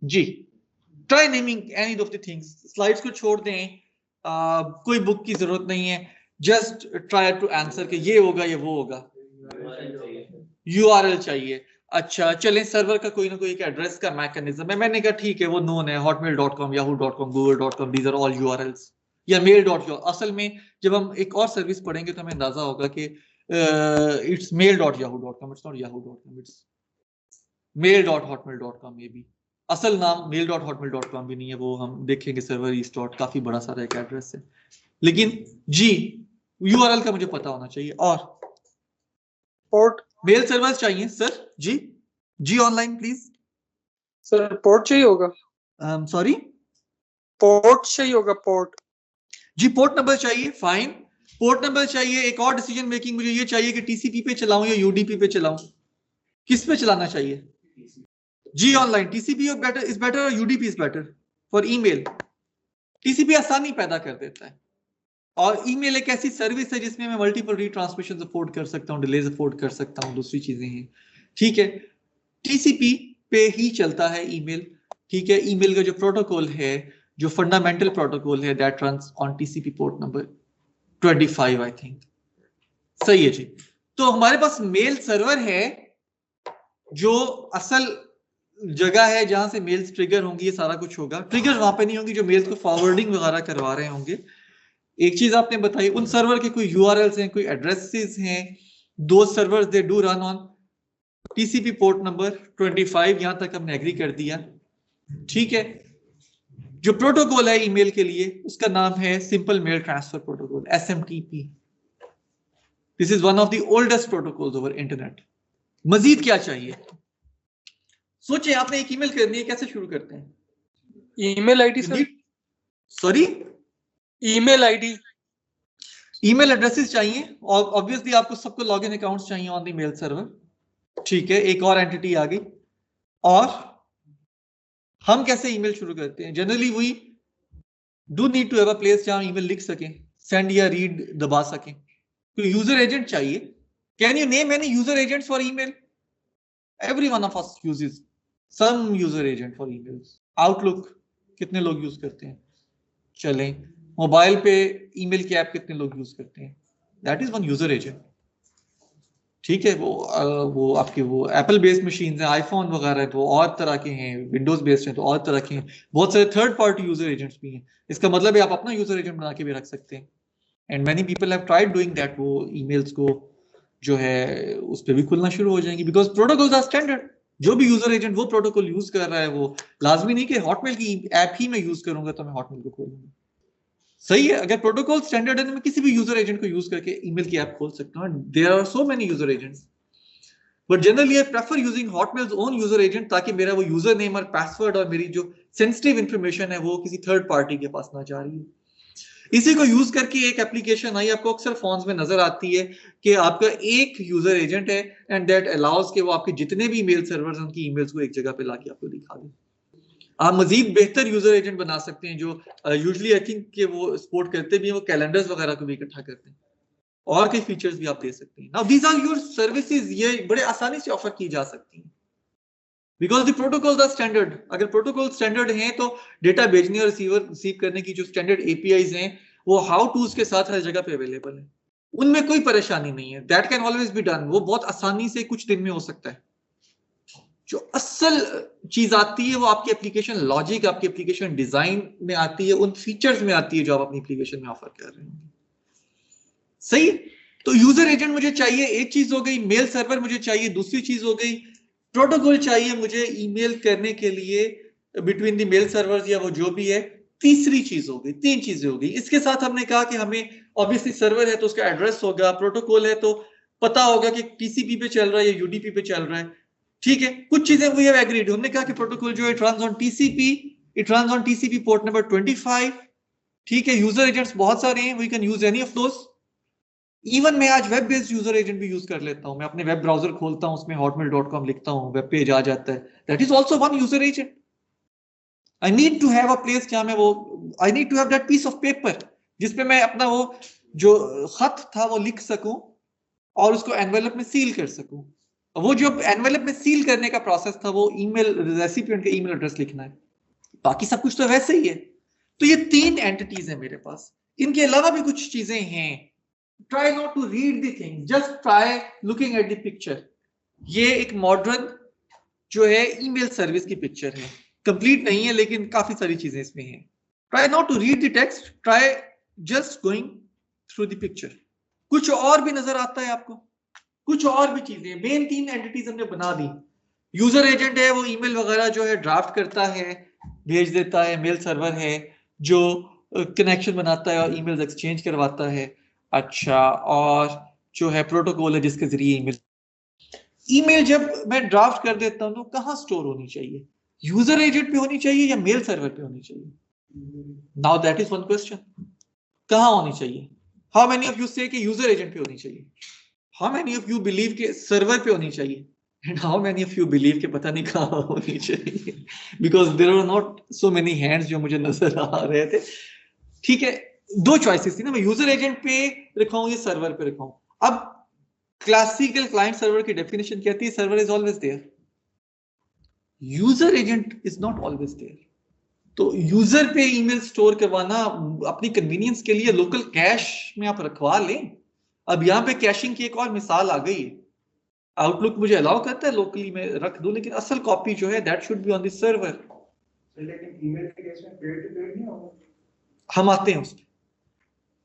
जी, try naming any of the things. Slides को छोड़ दें, कोई बुक की जरूरत नहीं है, जस्ट ट्राई टू आंसर कि ये होगा या वो होगा। URL चाहिए। अच्छा चलें, सर्वर का कोई ना कोई एक एड्रेस का मैकेनिज्म है। मैंने कहा ठीक है, वो नोन है, hotmail.com, yahoo.com, google.com, these are all URLs, या mail.com। असल में जब हम एक और सर्विस पढ़ेंगे तो हमें अंदाजा होगा कि it's mail.yahoo.com, it's not yahoo.com, it's mail.hotmail.com। May be असल नाम mail.hotmail.com भी नहीं है, वो हम देखेंगे सर्वर ईस्ट डॉट, काफी बड़ा सारा एक एड्रेस है। लेकिन जी URL का मुझे पता होना चाहिए। और पोर्ट, मेल सर्वर्स चाहिए सर। जी ऑनलाइन प्लीज सर पोर्ट चाहिए होगा। सॉरी, पोर्ट चाहिए होगा, पोर्ट। जी पोर्ट नंबर चाहिए, फाइन। पोर्ट नंबर चाहिए, एक और डिसीजन मेकिंग मुझे ये चाहिए कि टीसीपी पे चलाऊं या यूडीपी पे चलाऊं, किस पे चलाना चाहिए? जी ऑनलाइन, टीसीपी इज बेटर और UDP is better for email? TCP आसानी पैदा कर देता है और ईमेल एक ऐसी सर्विस है जिसमें मैं मल्टीपल रीट्रांसमिशन अफोर्ड कर सकता हूं, डिलेज अफोर्ड कर सकता हूं, दूसरी चीजें हैं, ठीक है। टीसीपी पे ही चलता है ईमेल, ठीक है। ईमेल का जो प्रोटोकॉल है, जो फंडामेंटल प्रोटोकॉल है, that runs on TCP port number 25 I think. सही है जी। तो हमारे पास मेल सर्वर है जो असल जगह है जहां से मेल्स ट्रिगर होंगी, ये सारा कुछ होगा। ट्रिगर वहां पे नहीं होंगी जो मेल्स को फॉरवर्डिंग वगैरह करवा रहे होंगे। एक चीज आपने बताई, उन सर्वर के कोई यूआरएल्स हैं, कोई एड्रेसेस हैं, दो servers they do run on TCP port number 25, यहां तक हमने एग्री कर दिया, ठीक है। जो प्रोटोकॉल है ईमेल के लिए उसका नाम है simple mail transfer protocol, SMTP। This is one of the oldest protocols over internet. Majid क्या चाहिए? सोचिए आपने एक ईमेल करनी है, कैसे शुरू करते हैं? Email ID sir, sorry email ID, email addresses चाहिए और ऑब्वियसली आपको सबको लॉगिन अकाउंट्स चाहिए ऑन द मेल सर्वर, ठीक है। एक और एंटिटी आ गई। और हम कैसे ईमेल शुरू करते हैं? Generally we do need to have a place जहां ईमेल लिख सकें, सेंड या रीड दबा सकें। तो यूजर एजेंट चाहिए। Can you name any user agents for email? Every one of us uses some user agent for emails. Outlook कितने लोग यूज करते हैं? चलें। मोबाइल पे ईमेल की ऐप कितने लोग यूज करते हैं? That is one user agent, ठीक है। वो आपके वो एप्पल बेस्ड मशीन है, आईफोन वगैरह है तो और तरह के हैं, विंडोज बेस्ड हैं तो और तरह के हैं, बहुत सारे थर्ड पार्टी यूजर एजेंट्स भी हैं। इसका मतलब है आप अपना यूजर एजेंट बना के भी रख सकते हैं। And many people have tried doing that. वो ईमेल्स को जो है उस पर भी खुलना शुरू हो जाएंगी, बिकॉज प्रोटोकॉल्स आर स्टैंडर्ड। जो भी यूजर एजेंट वो प्रोटोकॉल यूज कर रहा है, वो लाजमी नहीं कि हॉटमेल की ऐप ही मैं यूज करूंगा तो मैं हॉटमेल को खोलूंगा। सही है, अगर प्रोटोकॉल स्टैंडर्ड है तो मैं किसी भी यूजर एजेंट को यूज करके ईमेल की ऐप खोल सकता हूं। There are so many user agents, but generally I prefer using Hotmail's own user agent, ताकि मेरा वो यूजर नेम और पासवर्ड और मेरी जो सेंसिटिव इंफॉर्मेशन है वो किसी थर्ड पार्टी के पास ना जा रही है। इसी को यूज करके एक एप्लीकेशन आई, आपको अक्सर फोन्स में नजर आती है कि आपका एक यूजर एजेंट है एंड दैट अलाउज कि वो आपके जितने भी ईमेल सर्वर्स हैं उनकी ईमेल्स को एक जगह पे लाके आपको दिखा दे। आप मजीद बेहतर यूजर एजेंट बना सकते हैं जो यूजुअली आई थिंक कि वो सपोर्ट करते भी हैं, वो कैलेंडर्स वगैरह को भी इकट्ठा करते हैं और कई फीचर्स भी आप दे सकते हैं। Now these are your services, ये बड़े आसानी से ऑफर की जा सकती हैं because the protocols are standard. अगर प्रोटोकॉल स्टैंडर्ड हैं तो डेटा भेजने और रिसीव करने की जो स्टैंडर्ड एपीआईज हैं वो हाउ टूज के साथ हर जगह पे अवेलेबल है, उनमें कोई परेशानी नहीं है। That can always be done, वो बहुत आसानी से कुछ दिन में हो सकता है। जो असल चीज आती है वो आपकी एप्लीकेशन लॉजिक, आपकी एप्लीकेशन डिजाइन में आती है, उन फीचर्स में आती है जो आप अपनी एप्लीकेशन में ऑफर कर रहे हैं। सही। तो यूजर एजेंट मुझे चाहिए, एक चीज हो गई। मेल सर्वर मुझे चाहिए, दूसरी चीज हो गई। प्रोटोकॉल चाहिए मुझे ईमेल करने के लिए बिटवीन द मेल सर्वर्स या वो जो भी है। तीसरी चीज हो गई, तीन चीजें हो गई। इसके साथ हमने कहा कि हमें ऑब्वियसली सर्वर है तो उसका एड्रेस होगा, प्रोटोकॉल है तो पता होगा कि टीसीपी पे चल रहा है या यूडीपी पे चल रहा है, ठीक है। कुछ चीजें वी हैव एग्रीड। हमने कहा कि प्रोटोकॉल जो है it runs on TCP, it runs on TCP port number 25, ठीक है। यूजर एजेंट्स बहुत सारे हैं, we can use any of those. Even मैं आज वेब बेस्ड यूजर एजेंट भी यूज कर लेता हूं। मैं अपने वेब ब्राउजर खोलता हूं, उसमें hotmail.com लिखता हूं, वेब पेज आ जाता है, that is also one user agent. I need to have a place जहां मैं वो, I need to have that piece of paper जिसपे मैं अपना वो जो खत था वो लिख सकूं और उसको एनवेलप में सील कर सकूं। वो जो एनवेलप में सील करने का प्रोसेस था वो ईमेल रेसिपिएंट का ईमेल एड्रेस लिखना है, बाकी सब कुछ तो वैसे ही है। तो ये तीन एंटिटीज है मेरे पास। इनके अलावा भी कुछ चीजें हैं। Try not to read the thing, just try looking at the picture. ये एक मॉडर्न जो है ईमेल सर्विस की पिक्चर है, कंप्लीट नहीं है लेकिन काफी सारी चीजें इसमें हैं। Try not to read the text, try just going through the picture. कुछ और भी नजर आता है आपको? कुछ और भी चीजें, मेन तीन एंटिटीज हमने बना दी। यूजर एजेंट है, वो ईमेल वगैरह जो है ड्राफ्ट करता है, भेज देता है। मेल सर्वर है जो कनेक्शन बनाता है और ईमेल्स एक्सचेंज करवाता है। अच्छा, और जो है प्रोटोकॉल है जिसके जरिए ईमेल जब मैं ड्राफ्ट कर देता हूं तो कहां स्टोर होनी चाहिए? यूजर एजेंट पे होनी चाहिए या मेल सर्वर पे होनी चाहिए? Now that is one question. कहां होनी चाहिए? हाउ मेनी ऑफ यू से कि यूजर एजेंट पे होनी चाहिए, how many of you believe के सर्वर पे होनी चाहिए, and how many of you believe के पता नहीं कहाँ होनी चाहिए, because there are not so many hands जो मुझे नजर आ रहे थे। ठीक है, दो चॉइसेस थी ना, मैं यूजर एजेंट पे रखाऊं या सर्वर पे रखाऊं। अब क्लासिकल क्लाइंट सर्वर की डेफिनेशन कहती है server is always there, user agent is not always there. तो यूजर पे ईमेल स्टोर करवाना अपनी कन्वीनियंस के लिए लोकल कैश में आप रखवा लें। अब यहाँ पे कैशिंग की एक और मिसाल आ गई है, आउटलुक मुझे अलाउ करता है लोकली में रख दूं, लेकिन असल कॉपी जो है that should be on the server. लेकिन ईमेल के केस में पेयर टू पेयर नहीं होगा, हम आते हैं उसमें,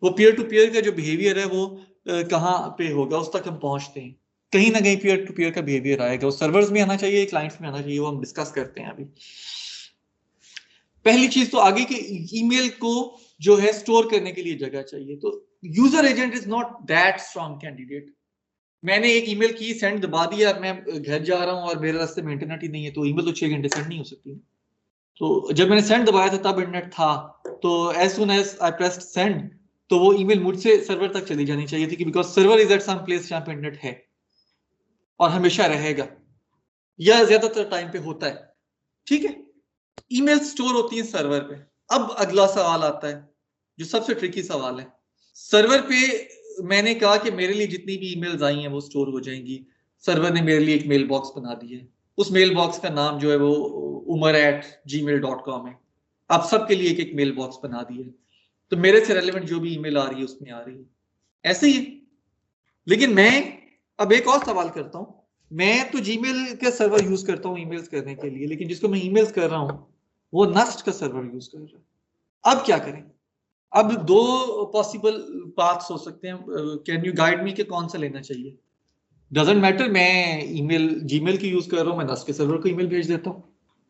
वो पीयर टू पीयर का जो बिहेवियर है वो कहाँ पे होगा उस तक हम पहुंचते हैं। कहीं ना कहीं पीयर टू पीयर का बिहेवियर आएगा, वो सर्वर्स में आना चाहिए, क्लाइंट्स में आना चाहिए, वो हम डिस्कस करते हैं अभी। पहली चीज तो आगे के ईमेल को जो है स्टोर करने के लिए जगह चाहिए। तो user agent is not that strong candidate. मैंने एक ईमेल की, सेंड दबा दिया, मैं घर जा रहा हूं और मेरे रास्ते में इंटरनेट ही नहीं है, तो ईमेल तो 6 घंटे सेंड नहीं हो सकती। तो जब मैंने सेंड दबाया था तब इंटरनेट था, तो as soon as I pressed send तो वो ईमेल मुझसे सर्वर तक चली जानी चाहिए थी, कि because server is at some place जहां पे इंटरनेट है और हमेशा रहेगा या ज्यादातर टाइम पे होता है। ठीक है, ईमेल स्टोर होती है सर्वर पे। अब अगला सवाल आता है जो सबसे ट्रिकी सवाल है। सर्वर पे मैंने कहा कि मेरे लिए जितनी भी ईमेल्स आई हैं वो स्टोर हो जाएंगी। सर्वर ने मेरे लिए एक मेल बॉक्स बना दी है, उस मेल बॉक्स का नाम जो है वो umar@gmail.com है। आप सबके लिए एक एक मेल बॉक्स बना दिया है, तो मेरे से रेलेवेंट जो भी ईमेल आ रही है उसमें आ रही है, ऐसे ही है। लेकिन मैं अब एक और सवाल करता हूं, मैं तो जीमेल का सर्वर यूज करता हूं ईमेल्स करने के लिए, लेकिन जिसको मैं ईमेल्स कर रहा हूं वो नस्ट का सर्वर यूज कर रहा है। अब क्या करें? अब दो पॉसिबल पाथ्स हो सकते हैं, कैन यू गाइड मी कि कौन सा लेना चाहिए? डजंट मैटर, मैं ईमेल जीमेल की यूज कर रहा हूं, मैं नस्ट के सर्वर को ईमेल भेज देता हूं।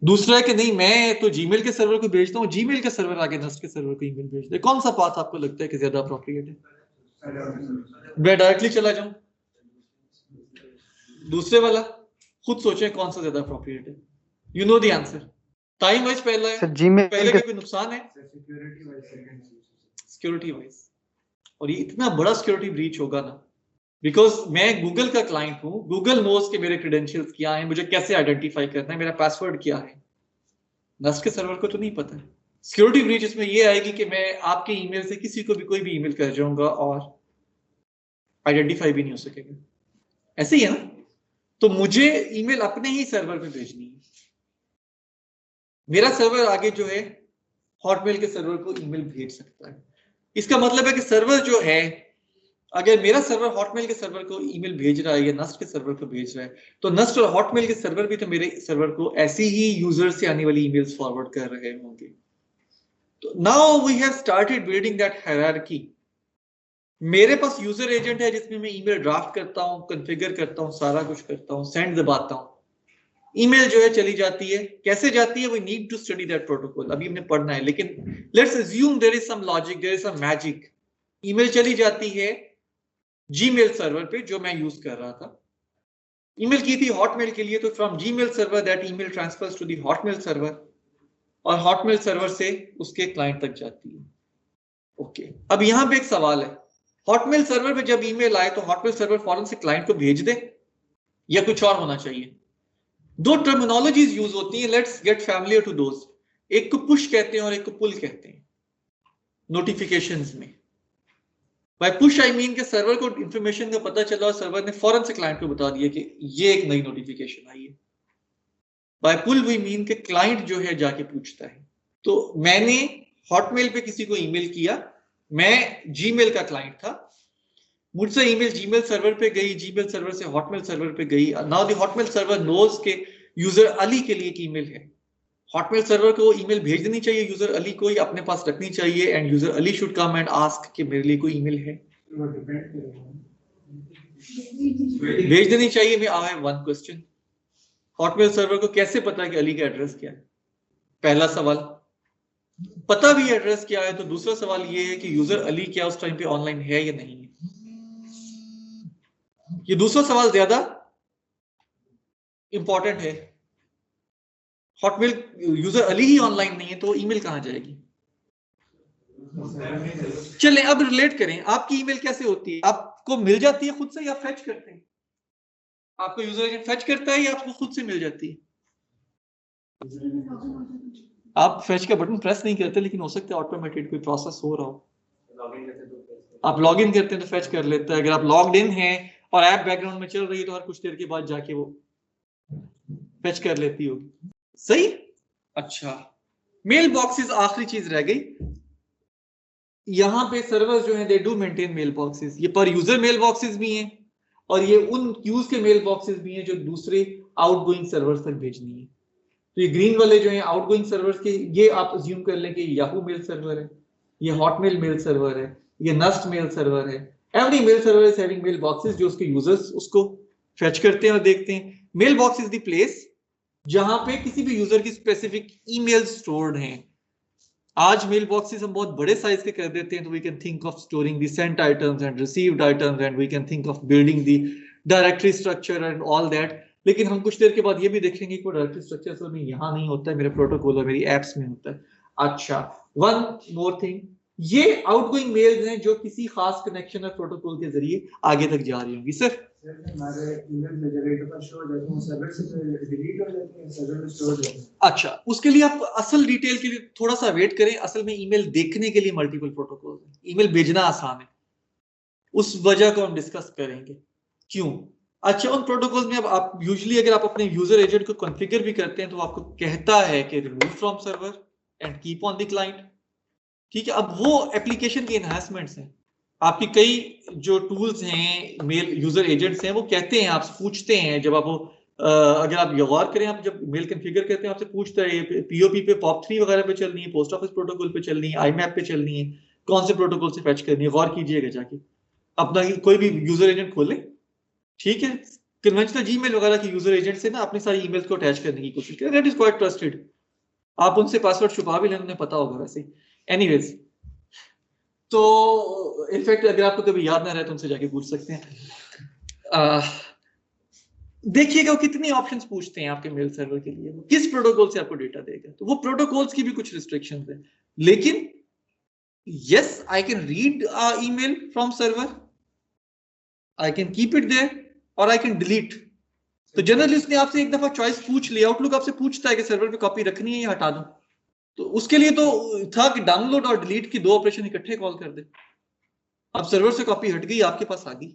दूसरा है कि नहीं, मैं तो जीमेल के सर्वर को भेजता हूँ, जीमेल के सर्वर आगे नस्ट के सर्वर को ईमेल भेज दे। कौन सा पाथ आपको लगता है कि ज्यादा अप्रोप्रिएट है? मैं डायरेक्टली चला जाऊं दूसरे वाला? खुद सोचें कौन सा ज्यादा अप्रोप्रिएट है। You know the answer. Time wise पहला है, पहले का कोई नुकसान है सिक्योरिटी वाइज, और ये इतना बड़ा सिक्योरिटी ब्रीच होगा ना, बिकॉज मैं गूगल का क्लाइंट हूं, गूगल नोज के मेरे क्रेडेंशियल्स क्या हैं, मुझे कैसे आइडेंटिफाई करना है, मेरा पासवर्ड क्या है। नस्ट के सर्वर को तो नहीं पता है। सिक्योरिटी ब्रीच इसमें ये आएगी कि मैं आपके ईमेल से किसी को भी कोई भी ईमेल कर जाऊंगा और आइडेंटिफाई भी नहीं हो सकेगा। ऐसे ही है ना? तो मुझे ईमेल अपने ही सर्वर पे भेजनी है। मेरा सर्वर आगे जो है हॉटमेल के सर्वर को ईमेल भेज सकता है। इसका मतलब है कि सर्वर जो है, अगर मेरा सर्वर हॉटमेल के सर्वर को ईमेल भेज रहा है या नस्ट के सर्वर को भेज रहा है, तो नस्ट और हॉटमेल के सर्वर भी तो मेरे सर्वर को ऐसी ही यूजर से आने वाली ईमेल्स फॉरवर्ड कर रहे होंगे। तो now we have started building that hierarchy. मेरे पास यूजर एजेंट है जिसमें मैं ईमेल ड्राफ्ट करता हूं, कॉन्फ़िगर करता हूं, सारा कुछ करता हूं, सेंड दबाता हूं, ईमेल जो है चली जाती है। कैसे जाती है? We need to study that protocol, अभी हमने पढ़ना है। लेकिन let's assume there is some logic, there is some magic. Email चली जाती है जीमेल सर्वर पे जो मैं यूज कर रहा था। ईमेल की थी हॉटमेल के लिए, तो from Gmail server that email transfers to the Hotmail server, और हॉटमेल सर्वर से उसके क्लाइंट तक जाती है। ओके, अब यहां पे एक सवाल है, हॉटमेल सर्वर पे जब ईमेल आए तो हॉटमेल सर्वर फौरन से क्लाइंट को भेज दे या कुछ और होना चाहिए? दो टर्मिनोलॉजीज यूज होती हैं, let's get familiar to those. एक को पुश कहते हैं और एक को पुल कहते हैं नोटिफिकेशंस में। बाय पुश आई मीन के सर्वर को इंफॉर्मेशन का पता चला और सर्वर ने फौरन से क्लाइंट को बता दिया कि ये एक नई नोटिफिकेशन आई है। बाय पुल वी मीन के क्लाइंट जो है जाके पूछता है। तो मैंने हॉटमेल पे किसी को ईमेल किया, मैं जीमेल का क्लाइंट था, मुझसे ईमेल जीमेल सर्वर पे गई, जीमेल सर्वर से हॉटमेल सर्वर पे गई। Now the Hotmail server knows के यूजर अली के लिए एक ईमेल है। हॉटमेल सर्वर को ईमेल भेज देनी चाहिए यूजर अली को, ही अपने पास रखनी चाहिए, and user Ali should come and ask कि मेरे लिए कोई ईमेल है। भेज देनी चाहिए। मैं I have one question, Hotmail server को कैसे पता कि अली का एड्रेस क्या है? पहला सवाल। पता भी एड्रेस क्या है तो दूसरा सवाल ये है कि यूजर अली क्या उस टाइम पे ऑनलाइन है या नहीं है? ये दूसरा सवाल ज्यादा इंपॉर्टेंट है। हॉटमेल यूजर अली ही ऑनलाइन नहीं है तो ईमेल कहां जाएगी? चलें अब रिलेट करें, आपकी ईमेल कैसे होती है? आपको मिल जाती है खुद से या फेच करते हैं? आपको यूजर एजेंट फेच करता है या आपको खुद से मिल जाती है? आप फेच का बटन प्रेस नहीं करते, लेकिन हो सकता है ऑटोमेटेड कोई प्रोसेस हो रहा हो। आप लॉग इन करते हैं तो फेच कर लेता है। अगर आप लॉग्ड इन हैं और ऐप बैकग्राउंड में चल रही है तो हर कुछ देर के बाद जाके वो फेच कर लेती होगी। सही? अच्छा, मेल बॉक्सेस आखिरी चीज रह गई। यहां पे सर्वर्स जो हैं they do maintain mail boxes. ये पर यूजर मेल बॉक्सेस भी हैं और ये उन क्यूज के मेल बॉक्सेस भी हैं जो दूसरे आउटगोइंग सर्वर्स तक भेजनी है। तो ये ग्रीन वाले जो हैं आउटगोइंग सर्वर्स के, ये आप अज्यूम कर लें कि याहू मेल सर्वर है, ये हॉटमेल मेल सर्वर है, ये नस्ट मेल सर्वर है। Every mail server is having mail boxes जो उसके यूजर्स उसको फेच करते हैं और देखते हैं। Mail box is the place जहां पे किसी भी यूजर की स्पेसिफिक ईमेल स्टोर्ड हैं। आज मेल बॉक्सेस हम बहुत बड़े साइज के कर देते हैं, तो we can think of storing the sent items and received items and we can think of building the directory structure and all that. लेकिन हम कुछ देर के बाद ये भी देखेंगे कि वो डायरेक्टरी स्ट्रक्चर असल में यहाँ नहीं होता है, मेरे प्रोटोकॉल और मेरी एप्स में होता है। अच्छा, वन मोर थिंग, ये आउटगोइंग मेल्स हैं जो किसी खास कनेक्शन और प्रोटोकॉल के जरिए आगे तक जा रही होंगी। सर अच्छा, उसके लिए आप असल डिटेल के लिए थोड़ा सा वेट करें। असल में ईमेल देखने के लिए मल्टीपल प्रोटोकॉल हैं, ईमेल भेजना आसान है, उस वजह को हम डिस्कस करेंगे क्यों। अच्छा, उन प्रोटोकॉल्स में अब आप यूजुअली अगर आप अपने यूजर एजेंट को कॉन्फ़िगर भी करते हैं तो आपको कहता है कि remove from server and keep on the client. ठीक है, अब वो एप्लीकेशन के एनहांसमेंट्स हैं। आपकी कई जो टूल्स हैं, मेल यूजर एजेंट्स हैं, वो कहते हैं, आपसे पूछते हैं जब आप अगर आप गौर करें, आप जब मेल कॉन्फ़िगर करते हैं आपसे पूछता है ये पीओपी पे POP3 वगैरह पे चलनी है, पोस्ट ऑफिस प्रोटोकॉल पे चलनी है, IMAP पे चलनी है, कौन से प्रोटोकॉल से फैच करनी है। गौर कीजिएगा जाके, अपना कोई भी यूजर एजेंट खोले, ठीक है, कन्वेंशनल जीमेल वगैरह के यूजर एजेंट से ना अपनी सारी ईमेल्स को अटैच करने की कोशिश करें। That is quite trusted. आप उनसे पासवर्ड छुपा भी लें, उन्हें पता होगा वैसे। एनीवेज, तो इनफैक्ट अगर आपको कभी याद ना रहे तो उनसे जाके पूछ सकते हैं। देखिएगा वो कितनी ऑप्शंस पूछते हैं आपके मेल सर्वर के लिए, वो किस प्रोटोकॉल से आपको डेटा देगा। तो वो प्रोटोकॉल्स की भी कुछ रिस्ट्रिक्शंस हैं, लेकिन yes, I can read email from server, I can keep it there और आई कैन डिलीट। तो जनरली उसने आपसे एक दफा चॉइस पूछ लिया, आउटलुक आपसे पूछता है कि सर्वर पे कॉपी रखनी है या हटा दूं। तो उसके लिए तो था कि डाउनलोड और डिलीट की दो ऑपरेशन इकट्ठे कॉल कर दे। अब सर्वर से कॉपी हट गई, आपके पास आ गई।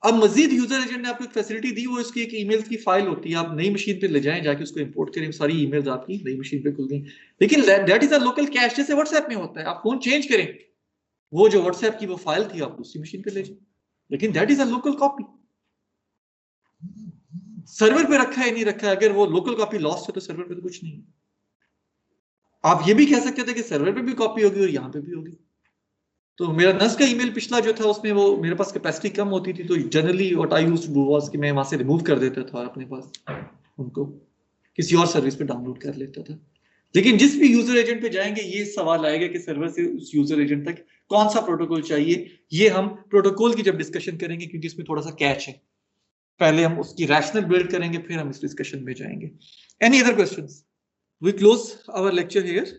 अब मजीद यूजर एजेंट ने आपको एक फैसिलिटी दी, वो इसकी एक ईमेल्स की फाइल होती है, आप नई मशीन पे ले जाएं, जाके उसको इंपोर्ट करें, सारी ईमेल्स आपकी नई मशीन पे खुल गई। लेकिन that is a local cash, जैसे व्हाट्सएप में होता है। आप फोन चेंज करें, वो जो व्हाट्सएप की वो फाइल थी आप दूसरी मशीन पे ले जाएं, लेकिन that is a local copy. Server पे रखा है नहीं रखा है, अगर वो लोकल कॉपी लॉस्ट है तो सर्वर पे तो कुछ नहीं है। आप ये भी कह सकते थे कि सर्वर पे भी कॉपी होगी और यहाँ पे भी होगी। तो मेरा नस का ईमेल पिछला जो था उसमें वो मेरे पास कैपेसिटी कम होती थी, तो generally what I used to do was कि मैं वहां से रिमूव कर देता था और अपने पास उनको किसी और सर्विस पे डाउनलोड कर लेता था। लेकिन जिस भी यूजर एजेंट पे जाएंगे ये सवाल आएगा कि सर्वर से उस यूजर एजेंट तक कौन सा प्रोटोकॉल चाहिए। ये हम प्रोटोकॉल की जब डिस्कशन करेंगे, क्योंकि इसमें थोड़ा सा कैच है। पहले हम उसकी रैशनल बिल्ड करेंगे, फिर हम इस डिस्कशन में जाएंगे। Any other questions? We close our lecture here.